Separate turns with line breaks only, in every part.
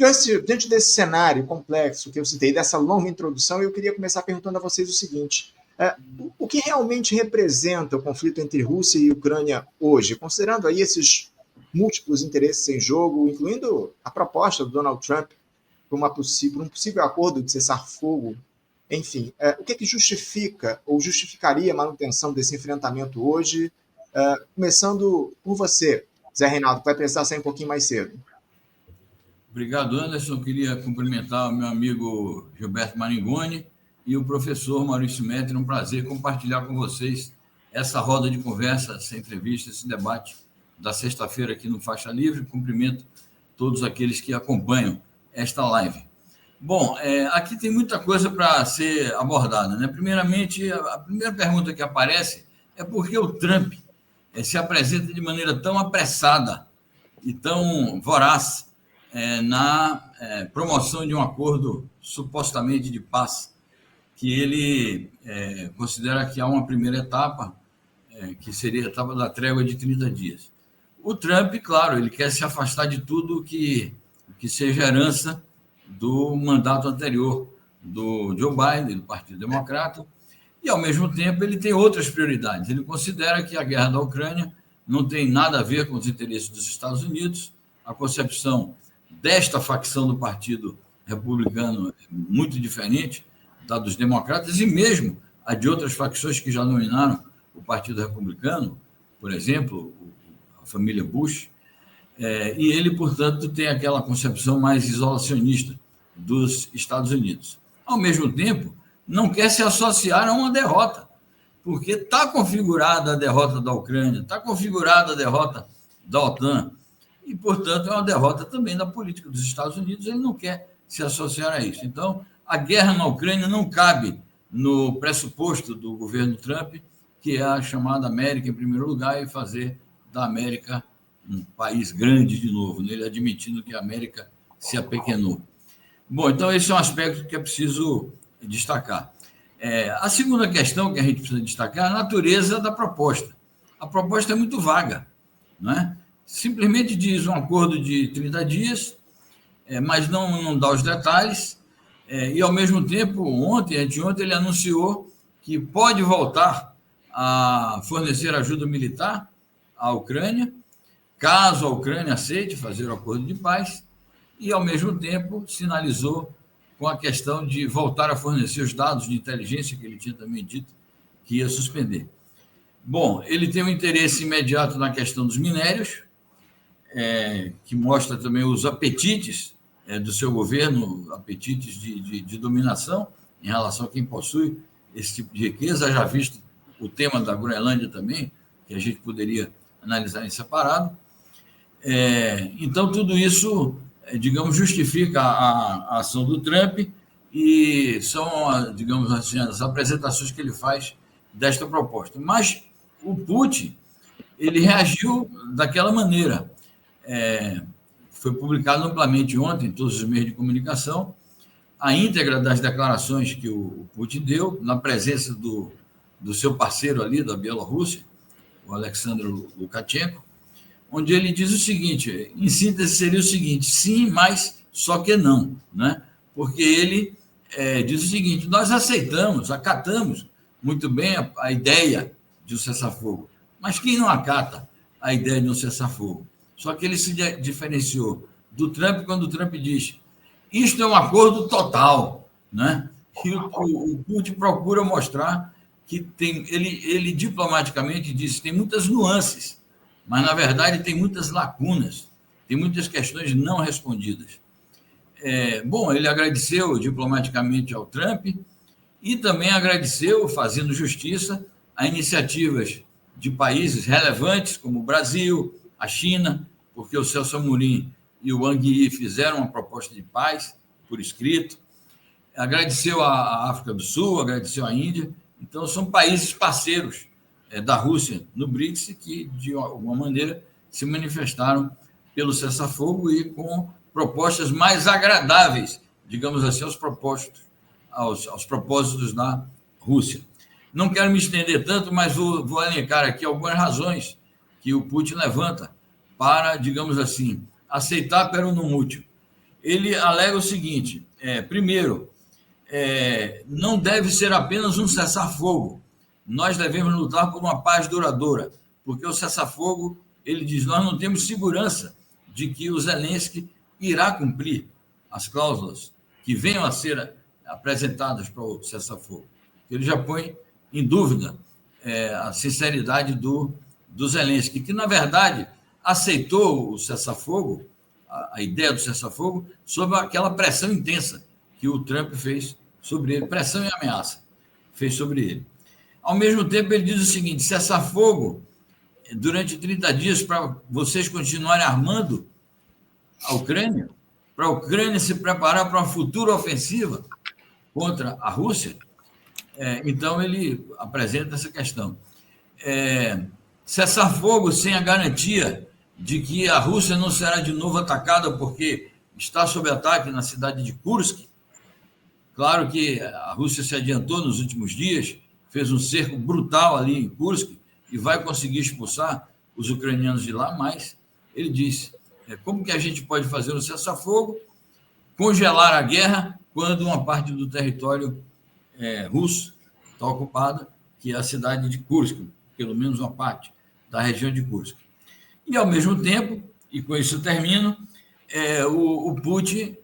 Diante desse cenário complexo que eu citei, dessa longa introdução, eu queria começar perguntando a vocês o seguinte: o que realmente representa o conflito entre Rússia e Ucrânia hoje, considerando aí esses múltiplos interesses em jogo, incluindo a proposta do Donald Trump por um possível acordo de cessar-fogo? Enfim, o que justifica ou justificaria a manutenção desse enfrentamento hoje? Começando por você, Zé Reinaldo, que vai precisar sair um pouquinho mais cedo.
Obrigado, Anderson. Eu queria cumprimentar o meu amigo Gilberto Maringoni e o professor Maurício Metri. É um prazer compartilhar com vocês essa roda de conversa, essa entrevista, esse debate da sexta-feira aqui no Faixa Livre. Cumprimento todos aqueles que acompanham esta live. Bom, aqui tem muita coisa para ser abordada, né? Primeiramente, a primeira pergunta que aparece é por que o Trump se apresenta de maneira tão apressada e tão voraz na promoção de um acordo supostamente de paz, que ele considera que há uma primeira etapa, que seria a etapa da trégua de 30 dias. O Trump, claro, ele quer se afastar de tudo que seja herança do mandato anterior do Joe Biden, do Partido Democrata, e, ao mesmo tempo, ele tem outras prioridades. Ele considera que a guerra da Ucrânia não tem nada a ver com os interesses dos Estados Unidos. A concepção desta facção do Partido Republicano é muito diferente da dos democratas e mesmo a de outras facções que já dominaram o Partido Republicano, por exemplo, a família Bush, e ele, portanto, tem aquela concepção mais isolacionista dos Estados Unidos. Ao mesmo tempo, não quer se associar a uma derrota, porque está configurada a derrota da Ucrânia, está configurada a derrota da OTAN, e, portanto, é uma derrota também da política dos Estados Unidos, ele não quer se associar a isso. Então, a guerra na Ucrânia não cabe no pressuposto do governo Trump, que é a chamada América em primeiro lugar, e fazer da América um país grande de novo, ele admitindo que a América se apequenou. Bom, então esse é um aspecto que é preciso destacar. A segunda questão que a gente precisa destacar é a natureza da proposta. A proposta é muito vaga, não é? Simplesmente diz um acordo de 30 dias, mas não dá os detalhes, e, ao mesmo tempo, anteontem, ele anunciou que pode voltar a fornecer ajuda militar à Ucrânia, caso a Ucrânia aceite fazer o acordo de paz, e, ao mesmo tempo, sinalizou com a questão de voltar a fornecer os dados de inteligência, que ele tinha também dito que ia suspender. Bom, ele tem um interesse imediato na questão dos minérios, que mostra também os apetites do seu governo, apetites de dominação em relação a quem possui esse tipo de riqueza, já visto o tema da Groenlândia também, que a gente poderia analisar em separado. Então, tudo isso, digamos, justifica a ação do Trump e são, digamos assim, as apresentações que ele faz desta proposta. Mas o Putin, ele reagiu daquela maneira. Foi publicado amplamente ontem em todos os meios de comunicação a íntegra das declarações que o Putin deu na presença do seu parceiro ali da Bielorrússia, o Alexander Lukashenko, onde ele diz o seguinte, em síntese seria o seguinte: sim, mas só que não, né? Porque ele diz o seguinte: nós acatamos muito bem a ideia de um cessar-fogo, mas quem não acata a ideia de um cessar-fogo? Só que ele se diferenciou do Trump quando o Trump diz: isto é um acordo total, né? E o Putin procura mostrar que ele diplomaticamente diz que tem muitas nuances, mas, na verdade, tem muitas lacunas, tem muitas questões não respondidas. Bom, ele agradeceu diplomaticamente ao Trump e também agradeceu, fazendo justiça, a iniciativas de países relevantes como o Brasil, a China, porque o Celso Amorim e o Wang Yi fizeram uma proposta de paz por escrito, agradeceu a África do Sul, agradeceu a Índia. Então, são países parceiros da Rússia no BRICS que, de alguma maneira, se manifestaram pelo cessar-fogo e com propostas mais agradáveis, digamos assim, aos propósitos da Rússia. Não quero me estender tanto, mas vou elencar aqui algumas razões que o Putin levanta para, digamos assim, aceitar pero não útil. ele alega o seguinte: primeiro, não deve ser apenas um cessar-fogo. Nós devemos lutar por uma paz duradoura, porque o cessar-fogo, ele diz, nós não temos segurança de que o Zelensky irá cumprir as cláusulas que venham a ser apresentadas para o cessar-fogo. Ele já põe em dúvida a sinceridade do Zelensky, que, na verdade, aceitou o cessar-fogo, a ideia do cessar-fogo, sob aquela pressão intensa que o Trump fez sobre ele, pressão e ameaça fez sobre ele. Ao mesmo tempo, ele diz o seguinte: cessar-fogo durante 30 dias para vocês continuarem armando a Ucrânia, para a Ucrânia se preparar para uma futura ofensiva contra a Rússia. Então, ele apresenta essa questão. Cessar-fogo sem a garantia de que a Rússia não será de novo atacada porque está sob ataque na cidade de Kursk. Claro que a Rússia se adiantou nos últimos dias, fez um cerco brutal ali em Kursk e vai conseguir expulsar os ucranianos de lá, mas ele disse, como que a gente pode fazer um cessar-fogo, congelar a guerra quando uma parte do território russo está ocupada, que é a cidade de Kursk, pelo menos uma parte da região de Kursk. E, ao mesmo tempo, e com isso eu termino, o Putin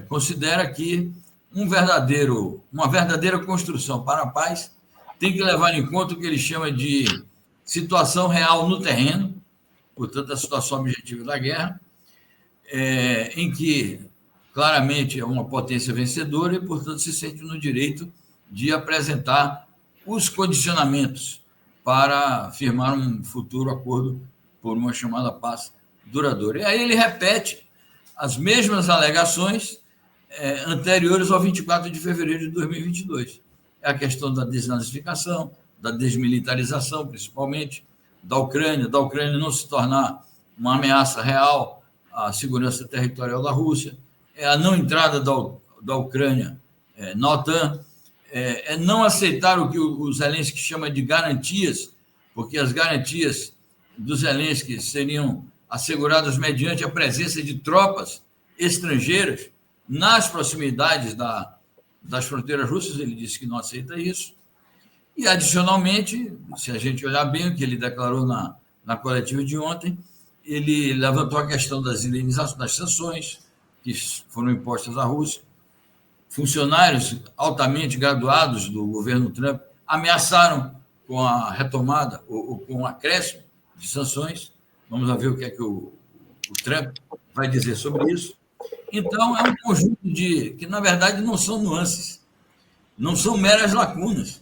considera que uma verdadeira construção para a paz tem que levar em conta o que ele chama de situação real no terreno, portanto, a situação objetiva da guerra, em que claramente é uma potência vencedora e, portanto, se sente no direito de apresentar os condicionamentos para firmar um futuro acordo por uma chamada paz duradoura. E aí ele repete as mesmas alegações anteriores ao 24 de fevereiro de 2022. É a questão da desnazificação, da desmilitarização, principalmente, da Ucrânia não se tornar uma ameaça real à segurança territorial da Rússia, é a não entrada da Ucrânia na OTAN, é não aceitar o que o Zelensky chama de garantias, porque as garantias do Zelensky seriam asseguradas mediante a presença de tropas estrangeiras nas proximidades das fronteiras russas. Ele disse que não aceita isso. E, adicionalmente, se a gente olhar bem o que ele declarou na coletiva de ontem, ele levantou a questão das indenizações, das sanções que foram impostas à Rússia. Funcionários altamente graduados do governo Trump ameaçaram com a retomada ou com o acréscimo de sanções. Vamos ver o que é que o Trump vai dizer sobre isso. Então, é um conjunto que, na verdade, não são nuances, não são meras lacunas.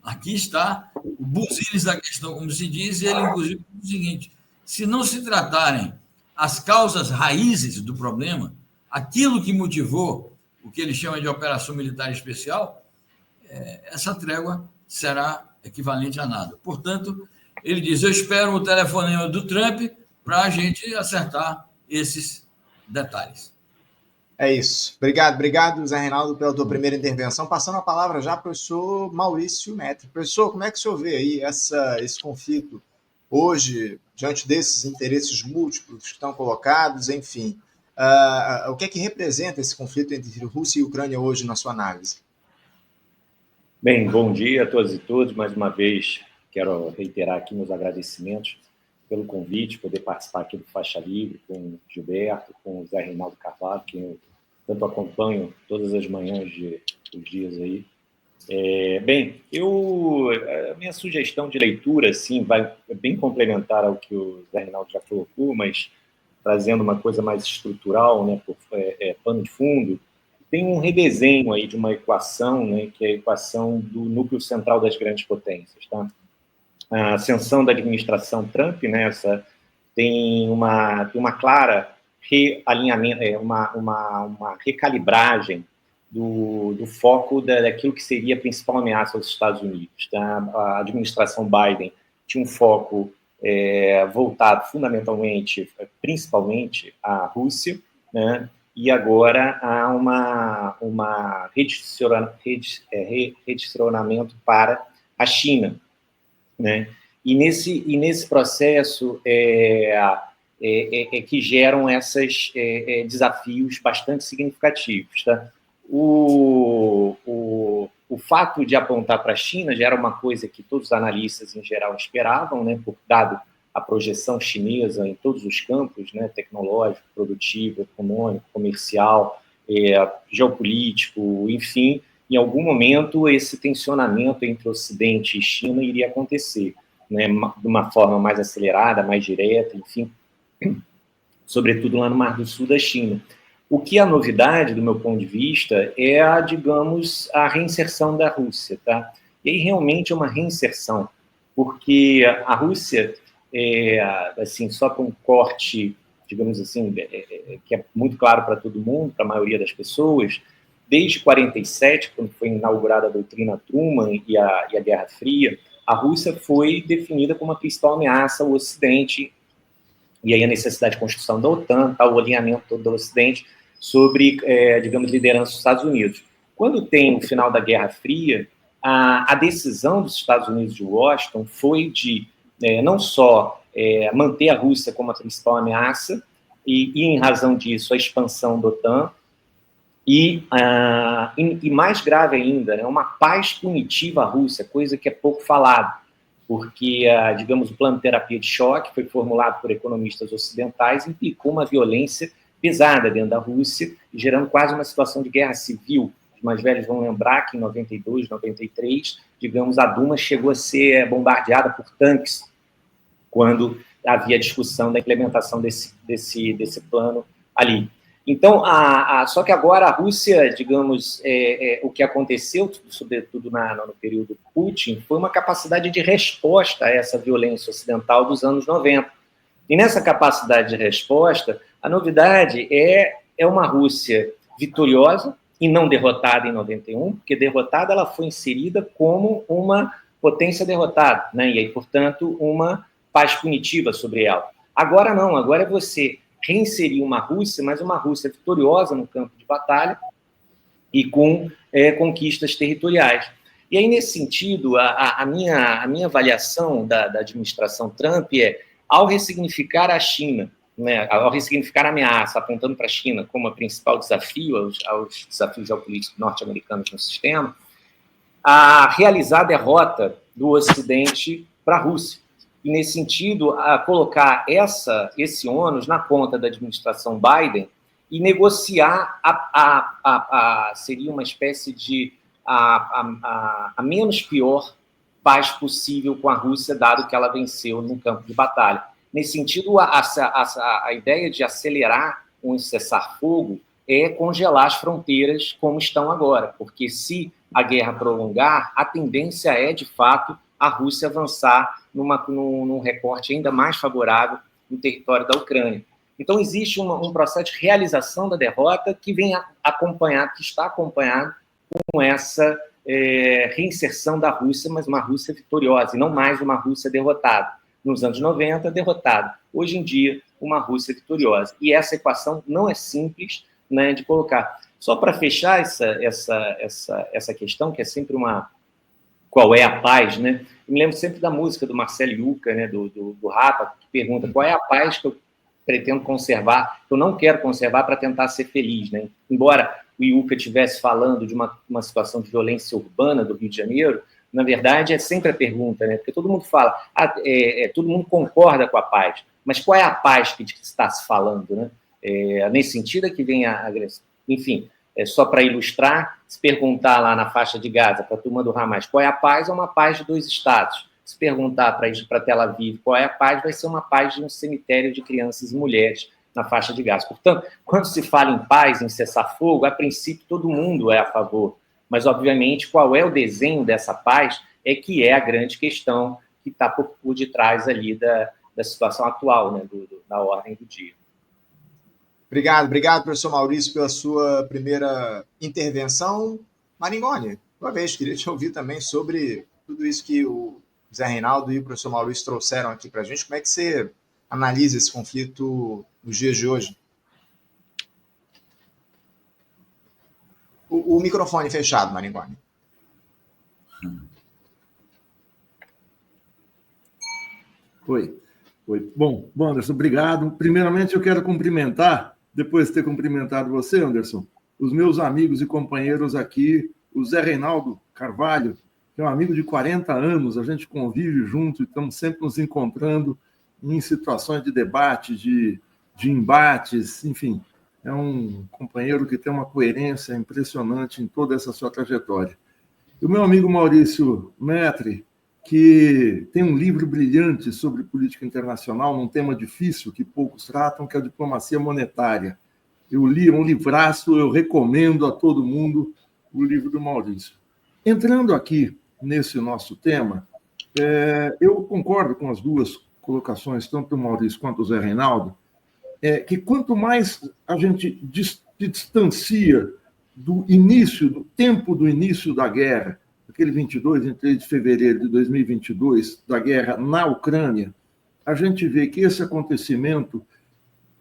Aqui está o buziles da questão, como se diz, e ele, inclusive, diz o seguinte: se não se tratarem as causas raízes do problema, aquilo que motivou o que ele chama de operação militar especial, essa trégua será equivalente a nada. Portanto, ele diz: eu espero o telefonema do Trump para a gente acertar esses detalhes.
É isso. Obrigado, Zé Reinaldo, pela tua primeira intervenção. Passando a palavra já para o professor Maurício Metri. Professor, como é que o senhor vê aí esse conflito hoje, diante desses interesses múltiplos que estão colocados, enfim? O que é que representa esse conflito entre Rússia e Ucrânia hoje na sua análise?
Bem, bom dia a todas e todos. Mais uma vez, quero reiterar aqui meus agradecimentos pelo convite, poder participar aqui do Faixa Livre com o Gilberto, com o Zé Reinaldo Carvalho, que eu tanto acompanho todas as manhãs dos dias aí. A minha sugestão de leitura, assim, vai bem complementar ao que o Zé Reinaldo já colocou, mas trazendo uma coisa mais estrutural, né, por pano de fundo. Tem um redesenho aí de uma equação, né, que é a equação do núcleo central das grandes potências, tá? A ascensão da administração Trump, né, tem uma clara realinhamento, uma recalibragem do foco daquilo que seria a principal ameaça aos Estados Unidos. Tá? A administração Biden tinha um foco voltado fundamentalmente, principalmente, à Rússia, né? E agora há uma redirecionamento para a China, né? E nesse processo, que geram esses desafios bastante significativos. Tá? O fato de apontar para a China já era uma coisa que todos os analistas, em geral, esperavam, né, dado a projeção chinesa em todos os campos, né, tecnológico, produtivo, econômico, comercial, geopolítico, enfim, em algum momento esse tensionamento entre Ocidente e China iria acontecer, né, de uma forma mais acelerada, mais direta, enfim, sobretudo lá no Mar do Sul da China. O que é a novidade, do meu ponto de vista, é digamos, a reinserção da Rússia, tá? E aí realmente é uma reinserção, porque a Rússia, assim, só com um corte, digamos assim, que é muito claro para todo mundo, para a maioria das pessoas, desde 1947, quando foi inaugurada a doutrina Truman e a Guerra Fria, a Rússia foi definida como a principal ameaça ao Ocidente, e aí a necessidade de construção da OTAN, o alinhamento todo do Ocidente sobre, digamos, liderança dos Estados Unidos. Quando tem o final da Guerra Fria, a decisão dos Estados Unidos de Washington foi de não só manter a Rússia como a principal ameaça, e em razão disso, a expansão da OTAN, e mais grave ainda, né, uma paz punitiva à Rússia, coisa que é pouco falada, porque, digamos, o plano de terapia de choque foi formulado por economistas ocidentais, implicou uma violência pesada dentro da Rússia, gerando quase uma situação de guerra civil. Os mais velhos vão lembrar que em 92, 93, digamos, a Duma chegou a ser bombardeada por tanques, quando havia discussão da implementação desse plano ali. Então, só que agora a Rússia, digamos, o que aconteceu, sobretudo no período Putin, foi uma capacidade de resposta a essa violência ocidental dos anos 90. E nessa capacidade de resposta, a novidade é uma Rússia vitoriosa e não derrotada em 91, porque derrotada ela foi inserida como uma potência derrotada, né? E aí, portanto, uma paz punitiva sobre ela. Agora não, agora é você reinserir uma Rússia, mas uma Rússia vitoriosa no campo de batalha e com conquistas territoriais. E aí, nesse sentido, a minha avaliação da administração Trump ao ressignificar a China, né, ao ressignificar a ameaça, apontando para a China como a principal desafio aos desafios geopolíticos norte-americanos no sistema, a realizar a derrota do Ocidente para a Rússia. E, nesse sentido, a colocar esse ônus na conta da administração Biden e negociar seria uma espécie de a menos pior paz possível com a Rússia, dado que ela venceu no campo de batalha. Nesse sentido, a ideia de acelerar um cessar-fogo é congelar as fronteiras como estão agora, porque se a guerra prolongar, a tendência é, de fato, a Rússia avançar num recorte ainda mais favorável no território da Ucrânia. Então, existe um processo de realização da derrota que vem acompanhado, que está acompanhado com essa reinserção da Rússia, mas uma Rússia vitoriosa, e não mais uma Rússia derrotada. Nos anos 90, derrotada. Hoje em dia, uma Rússia vitoriosa. E essa equação não é simples, né, de colocar. Só para fechar essa questão, que é sempre qual é a paz, né? Eu me lembro sempre da música do Marcelo Yuca, né, do Rapa, que pergunta qual é a paz que eu pretendo conservar, que eu não quero conservar para tentar ser feliz, né? Embora o Yuca estivesse falando de uma situação de violência urbana do Rio de Janeiro, na verdade é sempre a pergunta, né? Porque todo mundo fala, todo mundo concorda com a paz, mas qual é a paz que está se falando, né? Nesse sentido é que vem a agressão. Enfim, só para ilustrar, se perguntar lá na faixa de Gaza, para a turma do Hamas, qual é a paz, é uma paz de 2 estados. Se perguntar para Tel Aviv qual é a paz, vai ser uma paz de um cemitério de crianças e mulheres na faixa de Gaza. Portanto, quando se fala em paz, em cessar-fogo, a princípio todo mundo é a favor. Mas, obviamente, qual é o desenho dessa paz que é a grande questão que está por detrás ali da situação atual, né, da ordem do dia.
Obrigado, professor Maurício, pela sua primeira intervenção. Maringoni, uma vez, queria te ouvir também sobre tudo isso que o Zé Reinaldo e o professor Maurício trouxeram aqui para a gente. Como é que você analisa esse conflito nos dias de hoje? O microfone fechado, Maringoni.
Oi. Bom, Anderson, obrigado. Primeiramente, eu quero cumprimentar, depois de ter cumprimentado você, Anderson, os meus amigos e companheiros aqui, o Zé Reinaldo Carvalho, que é um amigo de 40 anos, a gente convive junto e estamos sempre nos encontrando em situações de debate, de embates, enfim, é um companheiro que tem uma coerência impressionante em toda essa sua trajetória. E o meu amigo Maurício Metri, que tem um livro brilhante sobre política internacional, num tema difícil que poucos tratam, que é a diplomacia monetária. Eu li, é um livraço, eu recomendo a todo mundo o livro do Maurício. Entrando aqui nesse nosso tema, eu concordo com as duas colocações, tanto do Maurício quanto do Zé Reinaldo, que quanto mais a gente se distancia do início, do tempo do início da guerra, aquele 23 de fevereiro de 2022, da guerra na Ucrânia, a gente vê que esse acontecimento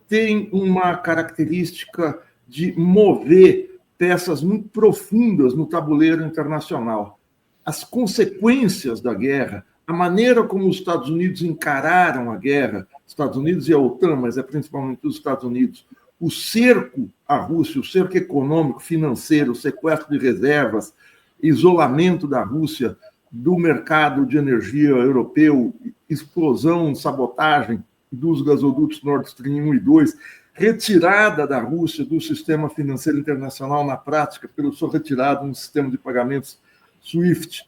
tem uma característica de mover peças muito profundas no tabuleiro internacional. As consequências da guerra, a maneira como os Estados Unidos encararam a guerra, Estados Unidos e a OTAN, mas é principalmente os Estados Unidos, o cerco à Rússia, o cerco econômico, financeiro, o sequestro de reservas, isolamento da Rússia do mercado de energia europeu, explosão, sabotagem dos gasodutos Nord Stream 1 e 2, retirada da Rússia do sistema financeiro internacional na prática, pela sua retirada no sistema de pagamentos SWIFT,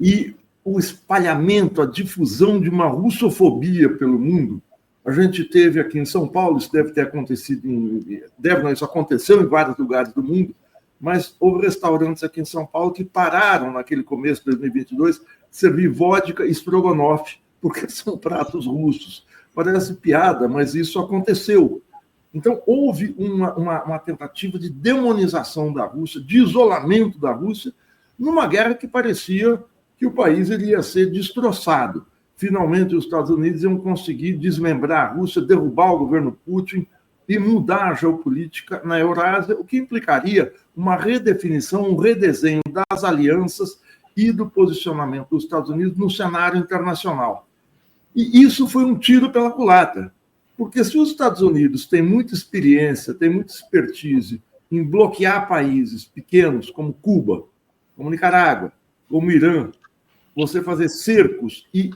e o espalhamento, a difusão de uma russofobia pelo mundo. A gente teve aqui em São Paulo, isso deve ter acontecido, isso aconteceu em vários lugares do mundo, mas houve restaurantes aqui em São Paulo que pararam, naquele começo de 2022, de servir vodka e strogonoff, porque são pratos russos. Parece piada, mas isso aconteceu. Então, houve uma tentativa de demonização da Rússia, de isolamento da Rússia, numa guerra que parecia que o país iria ser destroçado. Finalmente, os Estados Unidos iam conseguir desmembrar a Rússia, derrubar o governo Putin e mudar a geopolítica na Eurásia, o que implicaria uma redefinição, um redesenho das alianças e do posicionamento dos Estados Unidos no cenário internacional. E isso foi um tiro pela culatra, porque se os Estados Unidos têm muita experiência, têm muita expertise em bloquear países pequenos como Cuba, como Nicarágua, como Irã, você fazer cercos e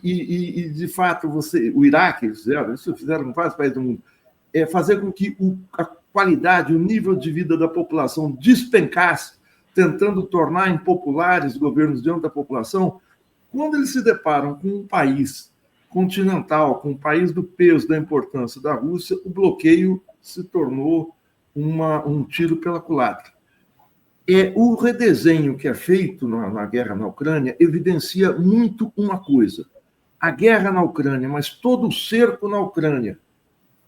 de fato, o Iraque, isso fizeram com vários países do mundo, fazer com que a qualidade, o nível de vida da população despencasse, tentando tornar impopulares governos diante da população, quando eles se deparam com um país continental, com um país do peso, da importância da Rússia, o bloqueio se tornou um tiro pela culatra. O redesenho que é feito na guerra na Ucrânia evidencia muito uma coisa. A guerra na Ucrânia, mas todo o cerco na Ucrânia,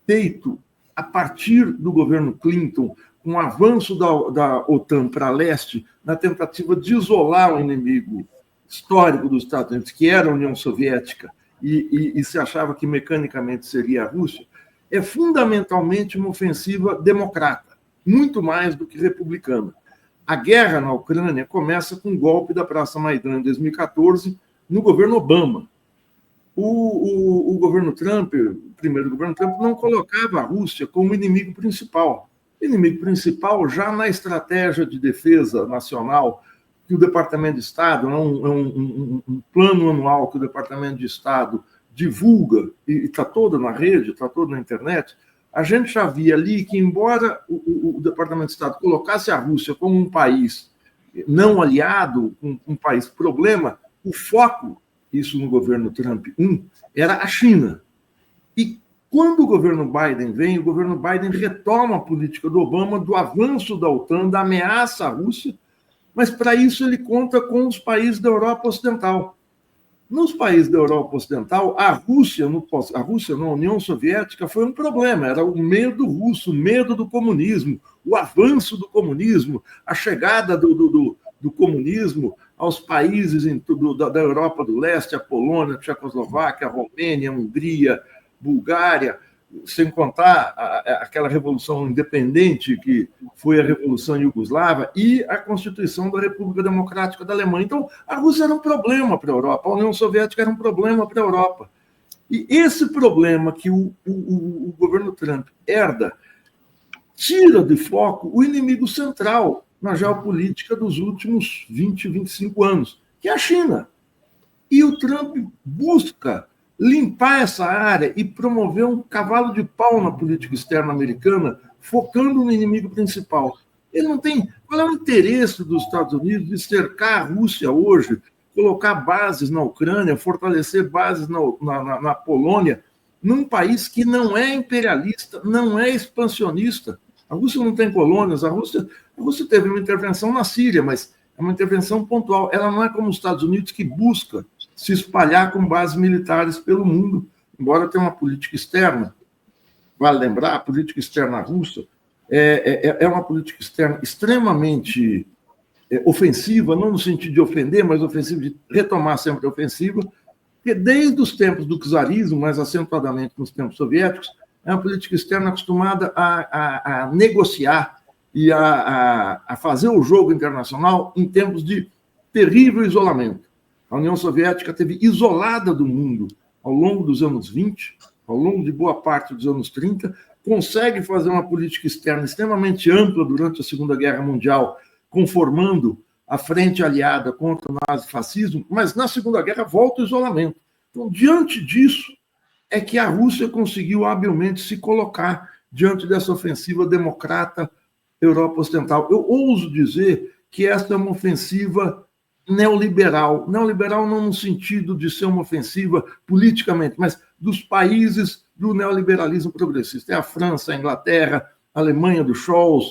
feito a partir do governo Clinton, com o avanço da OTAN para leste, na tentativa de isolar o inimigo histórico dos Estados Unidos, que era a União Soviética, e se achava que mecanicamente seria a Rússia, é fundamentalmente uma ofensiva democrata, muito mais do que republicana. A guerra na Ucrânia começa com o golpe da Praça Maidan em 2014, no governo Obama. O governo Trump, o primeiro governo Trump, não colocava a Rússia como inimigo principal. Inimigo principal já na estratégia de defesa nacional que o Departamento de Estado, um plano anual que o Departamento de Estado divulga, e está todo na rede, está todo na internet, a gente já via ali que, embora o Departamento de Estado colocasse a Rússia como um país não aliado, um país problema, o foco, isso no governo Trump 1, era a China. E quando o governo Biden vem, o governo Biden retoma a política do Obama, do avanço da OTAN, da ameaça à Rússia, mas para isso ele conta com os países da Europa Ocidental. Nos países da Europa Ocidental, a Rússia, na União Soviética, foi um problema. Era o medo russo, o medo do comunismo, o avanço do comunismo, a chegada do comunismo aos países da Europa do Leste, a Polônia, a Tchecoslováquia, a Romênia, a Hungria, Bulgária, sem contar aquela revolução independente que foi a Revolução Iugoslava e a Constituição da República Democrática da Alemanha. Então, a Rússia era um problema para a Europa, a União Soviética era um problema para a Europa. E esse problema que o governo Trump herda tira de foco o inimigo central na geopolítica dos últimos 20, 25 anos, que é a China. E o Trump busca limpar essa área e promover um cavalo de pau na política externa americana, focando no inimigo principal. Ele não tem... Qual é o interesse dos Estados Unidos de cercar a Rússia hoje, colocar bases na Ucrânia, fortalecer bases na Polônia, num país que não é imperialista, não é expansionista? A Rússia não tem colônias, a Rússia teve uma intervenção na Síria, mas é uma intervenção pontual. Ela não é como os Estados Unidos, que busca se espalhar com bases militares pelo mundo, embora tenha uma política externa. Vale lembrar, a política externa russa é uma política externa extremamente ofensiva, não no sentido de ofender, mas ofensiva de retomar sempre a ofensiva, porque desde os tempos do czarismo, mais acentuadamente nos tempos soviéticos, é uma política externa acostumada a negociar e a fazer o jogo internacional em tempos de terrível isolamento. A União Soviética esteve isolada do mundo ao longo dos anos 20, ao longo de boa parte dos anos 30, consegue fazer uma política externa extremamente ampla durante a Segunda Guerra Mundial, conformando a frente aliada contra o nazifascismo, mas na Segunda Guerra volta o isolamento. Então, diante disso, é que a Rússia conseguiu habilmente se colocar diante dessa ofensiva democrata Europa Ocidental. Eu ouso dizer que essa é uma ofensiva neoliberal. Neoliberal não no sentido de ser uma ofensiva politicamente, mas dos países do neoliberalismo progressista. É a França, a Inglaterra, a Alemanha do Scholz,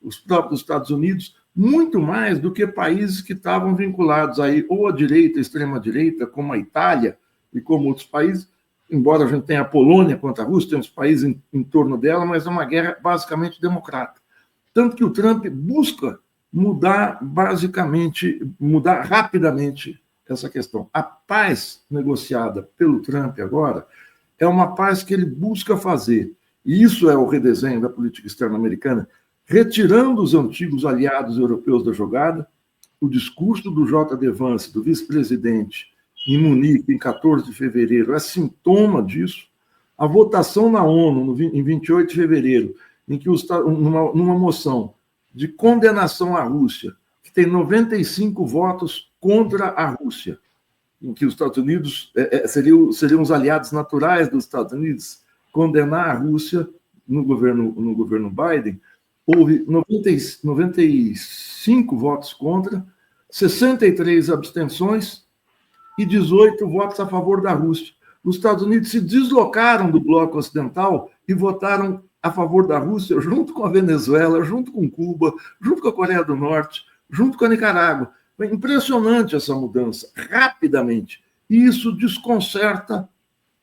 os próprios Estados Unidos, muito mais do que países que estavam vinculados aí ou à direita, à extrema-direita, como a Itália e como outros países, embora a gente tenha a Polônia contra a Rússia, tem uns países em torno dela, mas é uma guerra basicamente democrata. Tanto que o Trump busca mudar rapidamente essa questão. A paz negociada pelo Trump agora é uma paz que ele busca fazer, e isso é o redesenho da política externa americana, retirando os antigos aliados europeus da jogada. O discurso do J.D. Vance, do vice-presidente, em Munique, em 14 de fevereiro, é sintoma disso. A votação na ONU, em 28 de fevereiro, em que numa moção de condenação à Rússia, que tem 95 votos contra a Rússia, em que os Estados Unidos seriam os aliados naturais dos Estados Unidos, condenar a Rússia no governo Biden, houve 95 votos contra, 63 abstenções e 18 votos a favor da Rússia. Os Estados Unidos se deslocaram do bloco ocidental e votaram a favor da Rússia, junto com a Venezuela, junto com Cuba, junto com a Coreia do Norte, junto com a Nicarágua. Foi impressionante essa mudança, rapidamente. E isso desconcerta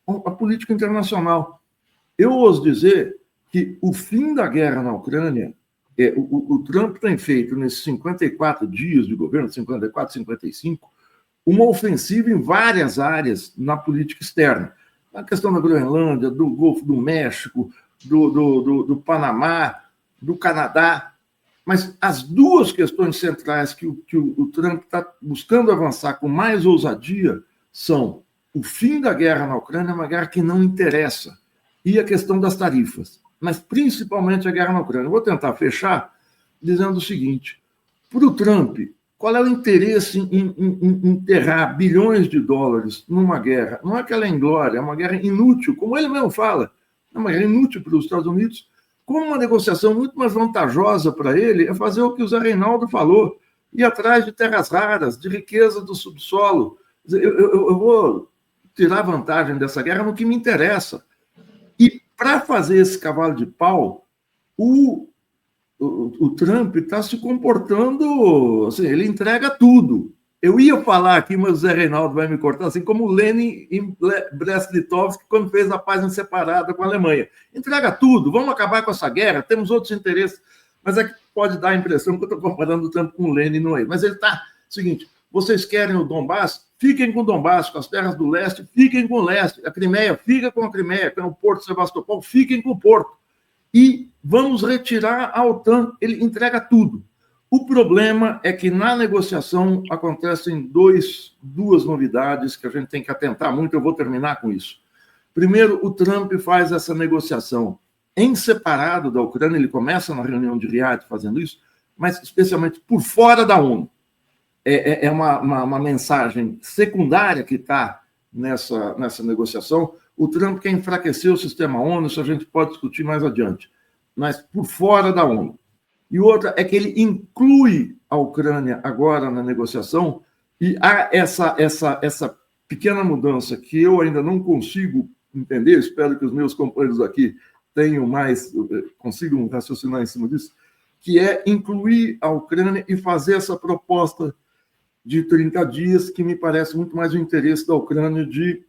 a política internacional. Eu ouso dizer que o fim da guerra na Ucrânia, o Trump tem feito, nesses 54 dias de governo, 54, 55, uma ofensiva em várias áreas na política externa. A questão da Groenlândia, do Golfo do México, do Panamá, do Canadá. Mas as duas questões centrais que o Trump está buscando avançar com mais ousadia são o fim da guerra na Ucrânia, uma guerra que não interessa, e a questão das tarifas, mas principalmente a guerra na Ucrânia. Eu vou tentar fechar dizendo o seguinte: para o Trump, qual é o interesse em enterrar bilhões de dólares numa guerra? Não é que ela é inglória, é uma guerra inútil, como ele mesmo fala, é uma guerra inútil para os Estados Unidos. Como uma negociação muito mais vantajosa para ele é fazer o que o Zé Reinaldo falou, ir atrás de terras raras, de riqueza do subsolo. Eu vou tirar vantagem dessa guerra no que me interessa. E para fazer esse cavalo de pau, o Trump está se comportando, assim, ele entrega tudo. Eu ia falar aqui, mas o Zé Reinaldo vai me cortar, assim como o Lenin em Brest-Litovsk, quando fez a paz em separada com a Alemanha. Entrega tudo, vamos acabar com essa guerra, temos outros interesses. Mas é que pode dar a impressão que eu estou comparando o Trump com o Lenin, não é? Mas ele está, seguinte, vocês querem o Donbass? Fiquem com o Donbass, com as terras do leste, fiquem com o leste. A Crimeia, fica com a Crimeia, com o Porto de Sebastopol, fiquem com o Porto. E vamos retirar a OTAN. Ele entrega tudo. O problema é que na negociação acontecem duas novidades que a gente tem que atentar muito. Eu vou terminar com isso. Primeiro, o Trump faz essa negociação em separado da Ucrânia, ele começa na reunião de Riad fazendo isso, mas especialmente por fora da ONU. É uma mensagem secundária que está nessa negociação. O Trump quer enfraquecer o sistema ONU, isso a gente pode discutir mais adiante, mas por fora da ONU. E outra é que ele inclui a Ucrânia agora na negociação, e há essa pequena mudança que eu ainda não consigo entender, espero que os meus companheiros aqui consigam raciocinar em cima disso, que é incluir a Ucrânia e fazer essa proposta de 30 dias, que me parece muito mais o interesse da Ucrânia de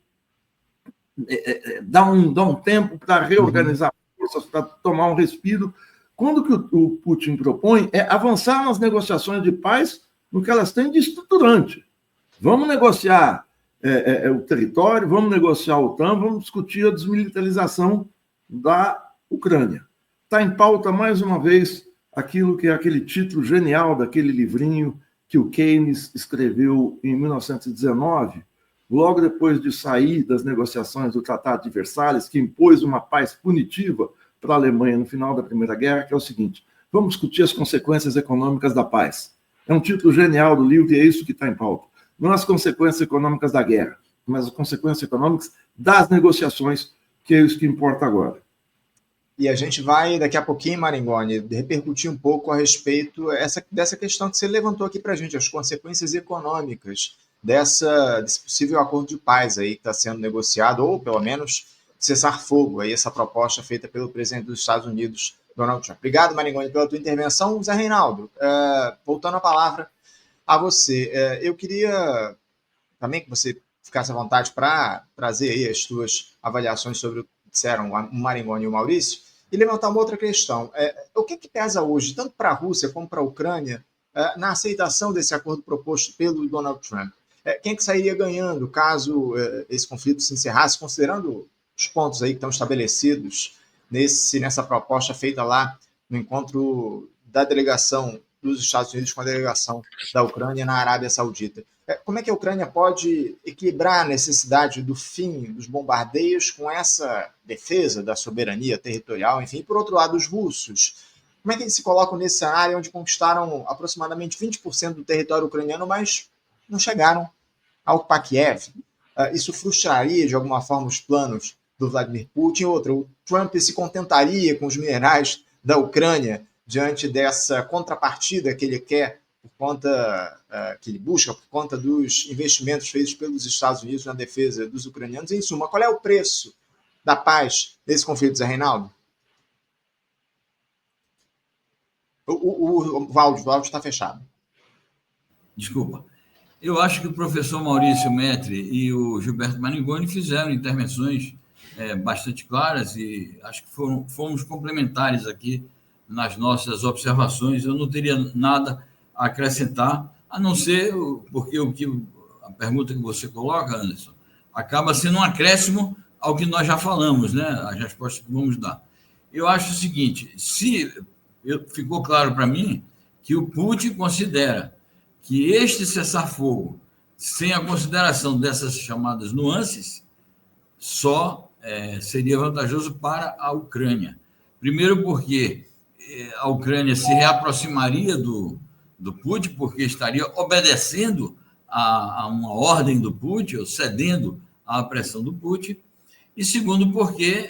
dar um tempo para reorganizar forças, para tomar um respiro. Quando que o Putin propõe é avançar nas negociações de paz no que elas têm de estruturante. Vamos negociar o território, vamos negociar a OTAN, vamos discutir a desmilitarização da Ucrânia. Está em pauta, mais uma vez, aquilo que é aquele título genial daquele livrinho que o Keynes escreveu em 1919, logo depois de sair das negociações do Tratado de Versalhes, que impôs uma paz punitiva para a Alemanha no final da Primeira Guerra, que é o seguinte: vamos discutir as consequências econômicas da paz. É um título genial do livro e é isso que está em pauta. Não as consequências econômicas da guerra, mas as consequências econômicas das negociações, que é isso que importa agora.
E a gente vai, daqui a pouquinho, Maringoni, repercutir um pouco a respeito dessa questão que você levantou aqui para a gente, as consequências econômicas desse possível acordo de paz aí que está sendo negociado, ou pelo menos cessar fogo, aí essa proposta feita pelo presidente dos Estados Unidos, Donald Trump. Obrigado, Maringoni, pela tua intervenção. Zé Reinaldo, voltando a palavra a você, eu queria também que você ficasse à vontade para trazer aí as tuas avaliações sobre o que disseram o Maringoni e o Maurício, e levantar uma outra questão. O que pesa hoje, tanto para a Rússia como para a Ucrânia, na aceitação desse acordo proposto pelo Donald Trump? Quem é que sairia ganhando caso esse conflito se encerrasse, considerando os pontos aí que estão estabelecidos nessa proposta feita lá no encontro da delegação dos Estados Unidos com a delegação da Ucrânia na Arábia Saudita? Como é que a Ucrânia pode equilibrar a necessidade do fim dos bombardeios com essa defesa da soberania territorial, enfim, e por outro lado, os russos? Como é que eles se colocam nesse cenário onde conquistaram aproximadamente 20% do território ucraniano, mas não chegaram a ocupar Kiev? Isso frustraria, de alguma forma, os planos do Vladimir Putin? Outra, o Trump se contentaria com os minerais da Ucrânia diante dessa contrapartida que ele quer que ele busca por conta dos investimentos feitos pelos Estados Unidos na defesa dos ucranianos? Em suma, qual é o preço da paz nesse conflito, Zé Reinaldo? O áudio está fechado.
Desculpa. Eu acho que o professor Maurício Metri e o Gilberto Maringoni fizeram intervenções bastante claras e acho que fomos complementares aqui nas nossas observações. Eu não teria nada a acrescentar, a não ser porque a pergunta que você coloca, Anderson, acaba sendo um acréscimo ao que nós já falamos, né? As respostas que vamos dar. Eu acho o seguinte: ficou claro para mim que o Putin considera que este cessar-fogo, sem a consideração dessas chamadas nuances, só seria vantajoso para a Ucrânia. Primeiro porque a Ucrânia se reaproximaria do Putin, porque estaria obedecendo a uma ordem do Putin, ou cedendo à pressão do Putin. E segundo porque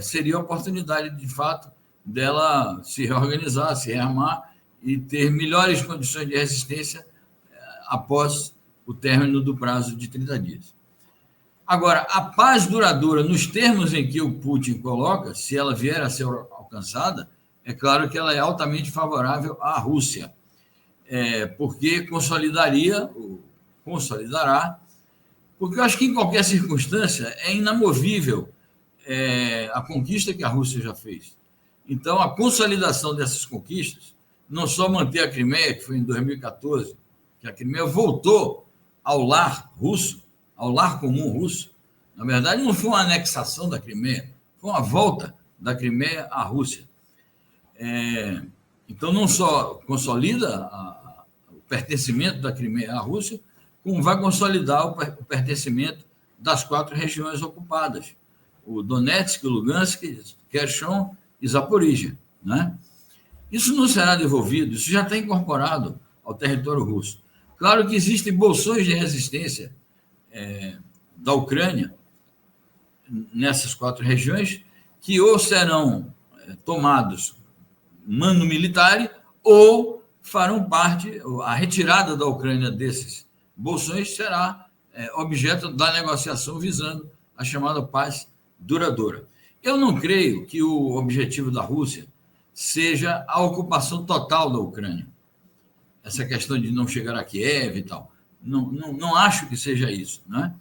seria a oportunidade, de fato, dela se reorganizar, se rearmar e ter melhores condições de resistência após o término do prazo de 30 dias. Agora, a paz duradoura, nos termos em que o Putin coloca, se ela vier a ser alcançada, é claro que ela é altamente favorável à Rússia, porque consolidará, porque eu acho que em qualquer circunstância é inamovível a conquista que a Rússia já fez. Então, a consolidação dessas conquistas, não só manter a Crimeia, que foi em 2014, que a Crimeia voltou ao lar russo, ao lar comum russo. Na verdade, não foi uma anexação da Crimeia, foi uma volta da Crimeia à Rússia. Então, não só consolida o pertencimento da Crimeia à Rússia, como vai consolidar o pertencimento das 4 regiões ocupadas, o Donetsk, o Lugansk, Kherson e Zaporígia, né? Isso não será devolvido, isso já está incorporado ao território russo. Claro que existem bolsões de resistência da Ucrânia nessas 4 regiões que ou serão tomados mano militare ou farão parte, a retirada da Ucrânia desses bolsões será objeto da negociação visando a chamada paz duradoura. Eu não creio que o objetivo da Rússia seja a ocupação total da Ucrânia. Essa questão de não chegar a Kiev e tal. Não acho que seja isso, né?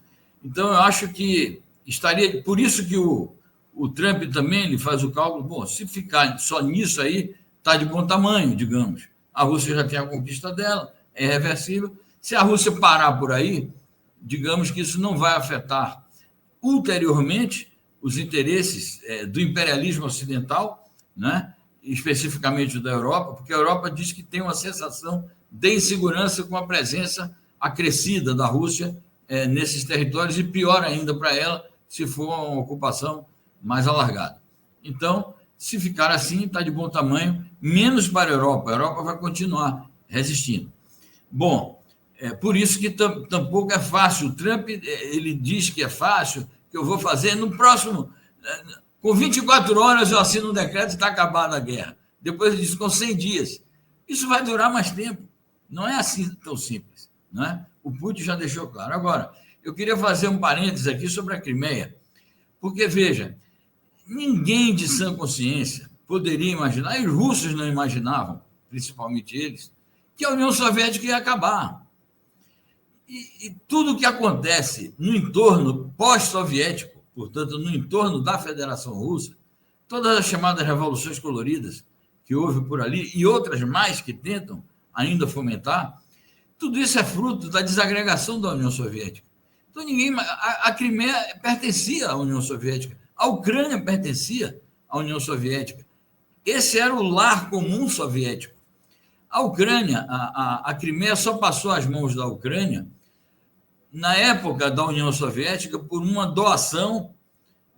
Então, eu acho que estaria... Por isso que o Trump também ele faz o cálculo, bom, se ficar só nisso aí, está de bom tamanho, digamos. A Rússia já tem a conquista dela, é reversível. Se a Rússia parar por aí, digamos que isso não vai afetar ulteriormente os interesses do imperialismo ocidental, né? Especificamente da Europa, porque a Europa diz que tem uma sensação de insegurança com a presença acrescida da Rússia nesses territórios, e pior ainda para ela, se for uma ocupação mais alargada. Então, se ficar assim, está de bom tamanho, menos para a Europa vai continuar resistindo. Bom, por isso que tampouco é fácil. O Trump ele diz que é fácil, que eu vou fazer no próximo... Com 24 horas eu assino um decreto e está acabada a guerra. Depois ele diz com 100 dias. Isso vai durar mais tempo. Não é assim tão simples, não é? O Putin já deixou claro. Agora, eu queria fazer um parênteses aqui sobre a Crimeia, porque, veja, ninguém de sã consciência poderia imaginar, e os russos não imaginavam, principalmente eles, que a União Soviética ia acabar. E tudo o que acontece no entorno pós-soviético, portanto, no entorno da Federação Russa, todas as chamadas revoluções coloridas que houve por ali e outras mais que tentam ainda fomentar, tudo isso é fruto da desagregação da União Soviética. Então, a Crimeia pertencia à União Soviética, a Ucrânia pertencia à União Soviética. Esse era o lar comum soviético. A Ucrânia, a Crimeia só passou às mãos da Ucrânia na época da União Soviética por uma doação,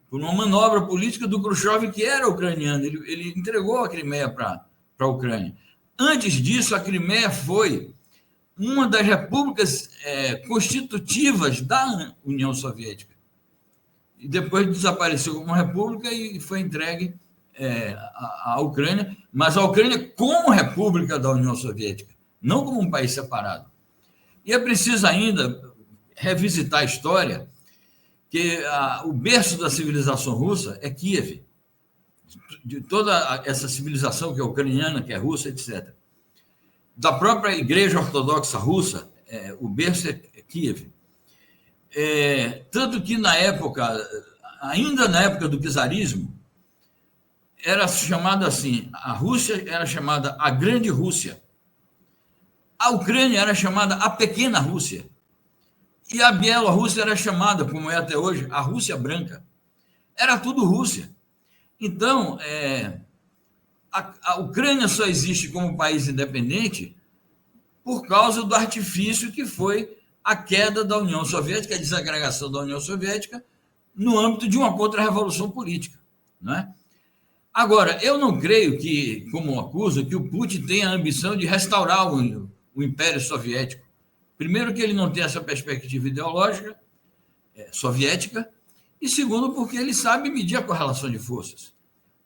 por uma manobra política do Khrushchev, que era ucraniano. Ele entregou a Crimeia para a Ucrânia. Antes disso, a Crimeia foi uma das repúblicas constitutivas da União Soviética. E depois desapareceu como república e foi entregue à Ucrânia, mas a Ucrânia como república da União Soviética, não como um país separado. E é preciso ainda revisitar a história, que o berço da civilização russa é Kiev, de toda essa civilização que é ucraniana, que é russa, etc. Da própria Igreja Ortodoxa Russa, o berço é Kiev. Tanto que na época, ainda na época do czarismo, era chamada assim, a Rússia era chamada a Grande Rússia, a Ucrânia era chamada a Pequena Rússia, e a Bielorrússia era chamada, como é até hoje, a Rússia Branca. Era tudo Rússia. Então, a Ucrânia só existe como país independente por causa do artifício que foi a queda da União Soviética, a desagregação da União Soviética, no âmbito de uma contra-revolução política, não é? Agora, eu não creio que, como acuso, que o Putin tenha a ambição de restaurar o Império Soviético. Primeiro, que ele não tem essa perspectiva ideológica soviética, e segundo, porque ele sabe medir a correlação de forças.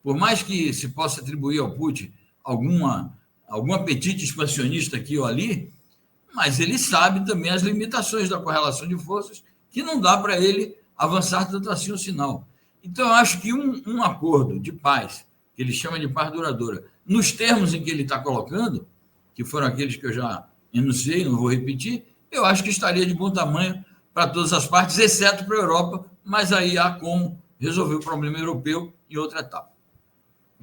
Por mais que se possa atribuir ao Putin algum apetite expansionista aqui ou ali, mas ele sabe também as limitações da correlação de forças, que não dá para ele avançar tanto assim o sinal. Então, eu acho que um acordo de paz, que ele chama de paz duradoura, nos termos em que ele está colocando, que foram aqueles que eu já enunciei, não vou repetir, eu acho que estaria de bom tamanho para todas as partes, exceto para a Europa, mas aí há como resolver o problema europeu em outra etapa.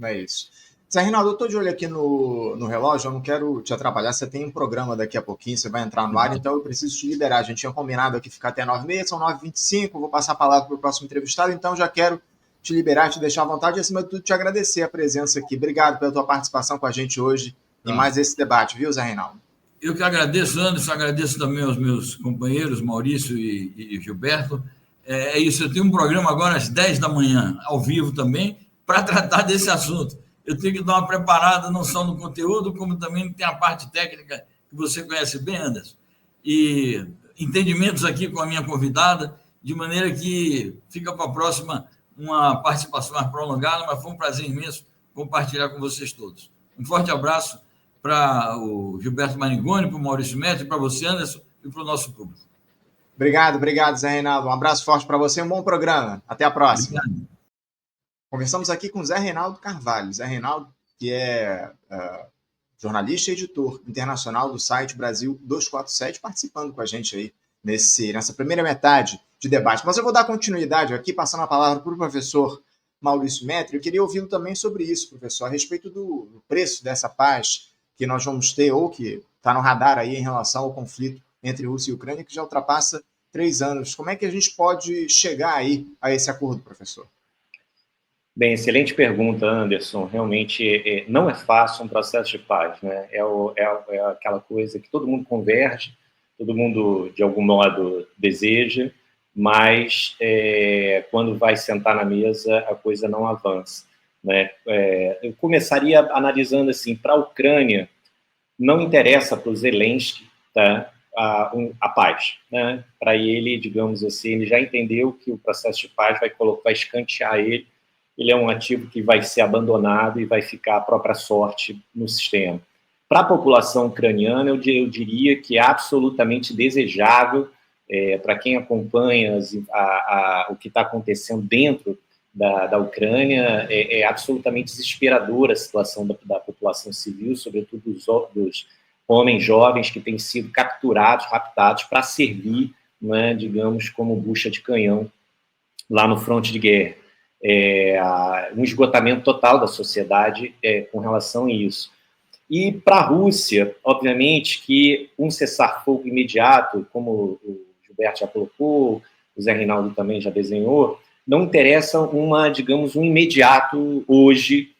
É isso. Zé Reinaldo, eu estou de olho aqui no relógio, eu não quero te atrapalhar, você tem um programa daqui a pouquinho, você vai entrar no ar, então eu preciso te liberar. A gente tinha combinado aqui ficar até 9h30, são 9h25, vou passar a palavra para o próximo entrevistado, então já quero te liberar, te deixar à vontade e, acima de tudo, te agradecer a presença aqui. Obrigado pela tua participação com a gente hoje em mais esse debate, viu, Zé Reinaldo?
Eu que agradeço, Anderson, agradeço também aos meus companheiros, Maurício e Gilberto. É isso, eu tenho um programa agora às 10 da manhã, ao vivo também, para tratar desse assunto. Eu tenho que dar uma preparada não só no conteúdo, como também tem a parte técnica que você conhece bem, Anderson. E entendimentos aqui com a minha convidada, de maneira que fica para a próxima uma participação mais prolongada, mas foi um prazer imenso compartilhar com vocês todos. Um forte abraço para o Gilberto Maringoni, para o Maurício Metri, para você, Anderson, e para o nosso público.
Obrigado, Zé Reinaldo. Um abraço forte para você, um bom programa. Até a próxima. Obrigado. Conversamos aqui com Zé Reinaldo Carvalho. Zé Reinaldo, que é jornalista e editor internacional do site Brasil 247, participando com a gente aí nessa primeira metade de debate. Mas eu vou dar continuidade aqui, passando a palavra para o professor Maurício Metri. Eu queria ouvi-lo também sobre isso, professor, a respeito do preço dessa paz que nós vamos ter, ou que está no radar aí em relação ao conflito entre Rússia e Ucrânia, que já ultrapassa 3 anos. Como é que a gente pode chegar aí a esse acordo, professor?
Bem, excelente pergunta, Anderson. Realmente não é fácil um processo de paz, né? É aquela coisa que todo mundo converge, todo mundo, de algum modo, deseja, mas quando vai sentar na mesa, a coisa não avança, né? Eu começaria analisando assim, para a Ucrânia, não interessa para o Zelensky, tá, a paz, né? Para ele, digamos assim, ele já entendeu que o processo de paz vai escantear ele é um ativo que vai ser abandonado e vai ficar à própria sorte no sistema. Para a população ucraniana, eu diria que é absolutamente desejável, para quem acompanha o que está acontecendo dentro da Ucrânia, é absolutamente desesperadora a situação da população civil, sobretudo dos homens jovens que têm sido capturados, raptados, para servir, né, digamos, como bucha de canhão lá no fronte de guerra. Um esgotamento total da sociedade com relação a isso. E para a Rússia, obviamente, que um cessar-fogo imediato, como o Gilberto já colocou, o Zé Reinaldo também já desenhou, não interessa digamos, um imediato hoje,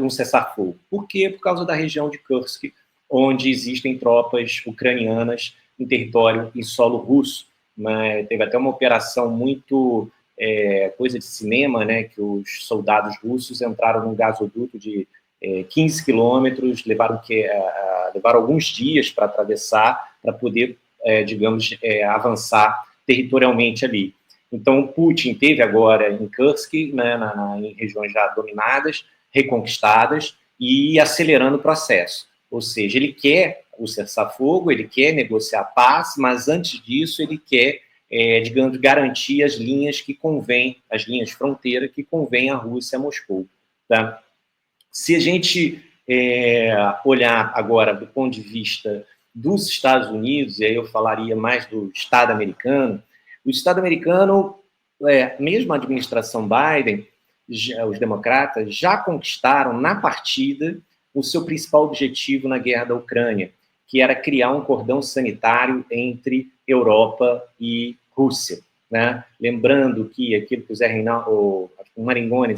um cessar-fogo. Por quê? Por causa da região de Kursk, onde existem tropas ucranianas em território em solo russo. Né? Teve até uma operação muito coisa de cinema, né, que os soldados russos entraram num gasoduto de 15 quilômetros, levaram alguns dias para atravessar, para poder, digamos, avançar territorialmente ali. Então, Putin teve agora em Kursk, né, em regiões já dominadas, reconquistadas, e acelerando o processo. Ou seja, ele quer o cessar-fogo, ele quer negociar a paz, mas antes disso ele quer digamos, garantir as linhas que convém, as linhas fronteira que convém à Rússia e a Moscou. Tá? Se a gente olhar agora do ponto de vista dos Estados Unidos, e aí eu falaria mais do Estado americano, o Estado americano, mesmo a administração Biden, os democratas já conquistaram na partida o seu principal objetivo na guerra da Ucrânia, que era criar um cordão sanitário entre Europa e Rússia, né? Lembrando que aquilo que o Zé Reinaldo, o Maringoni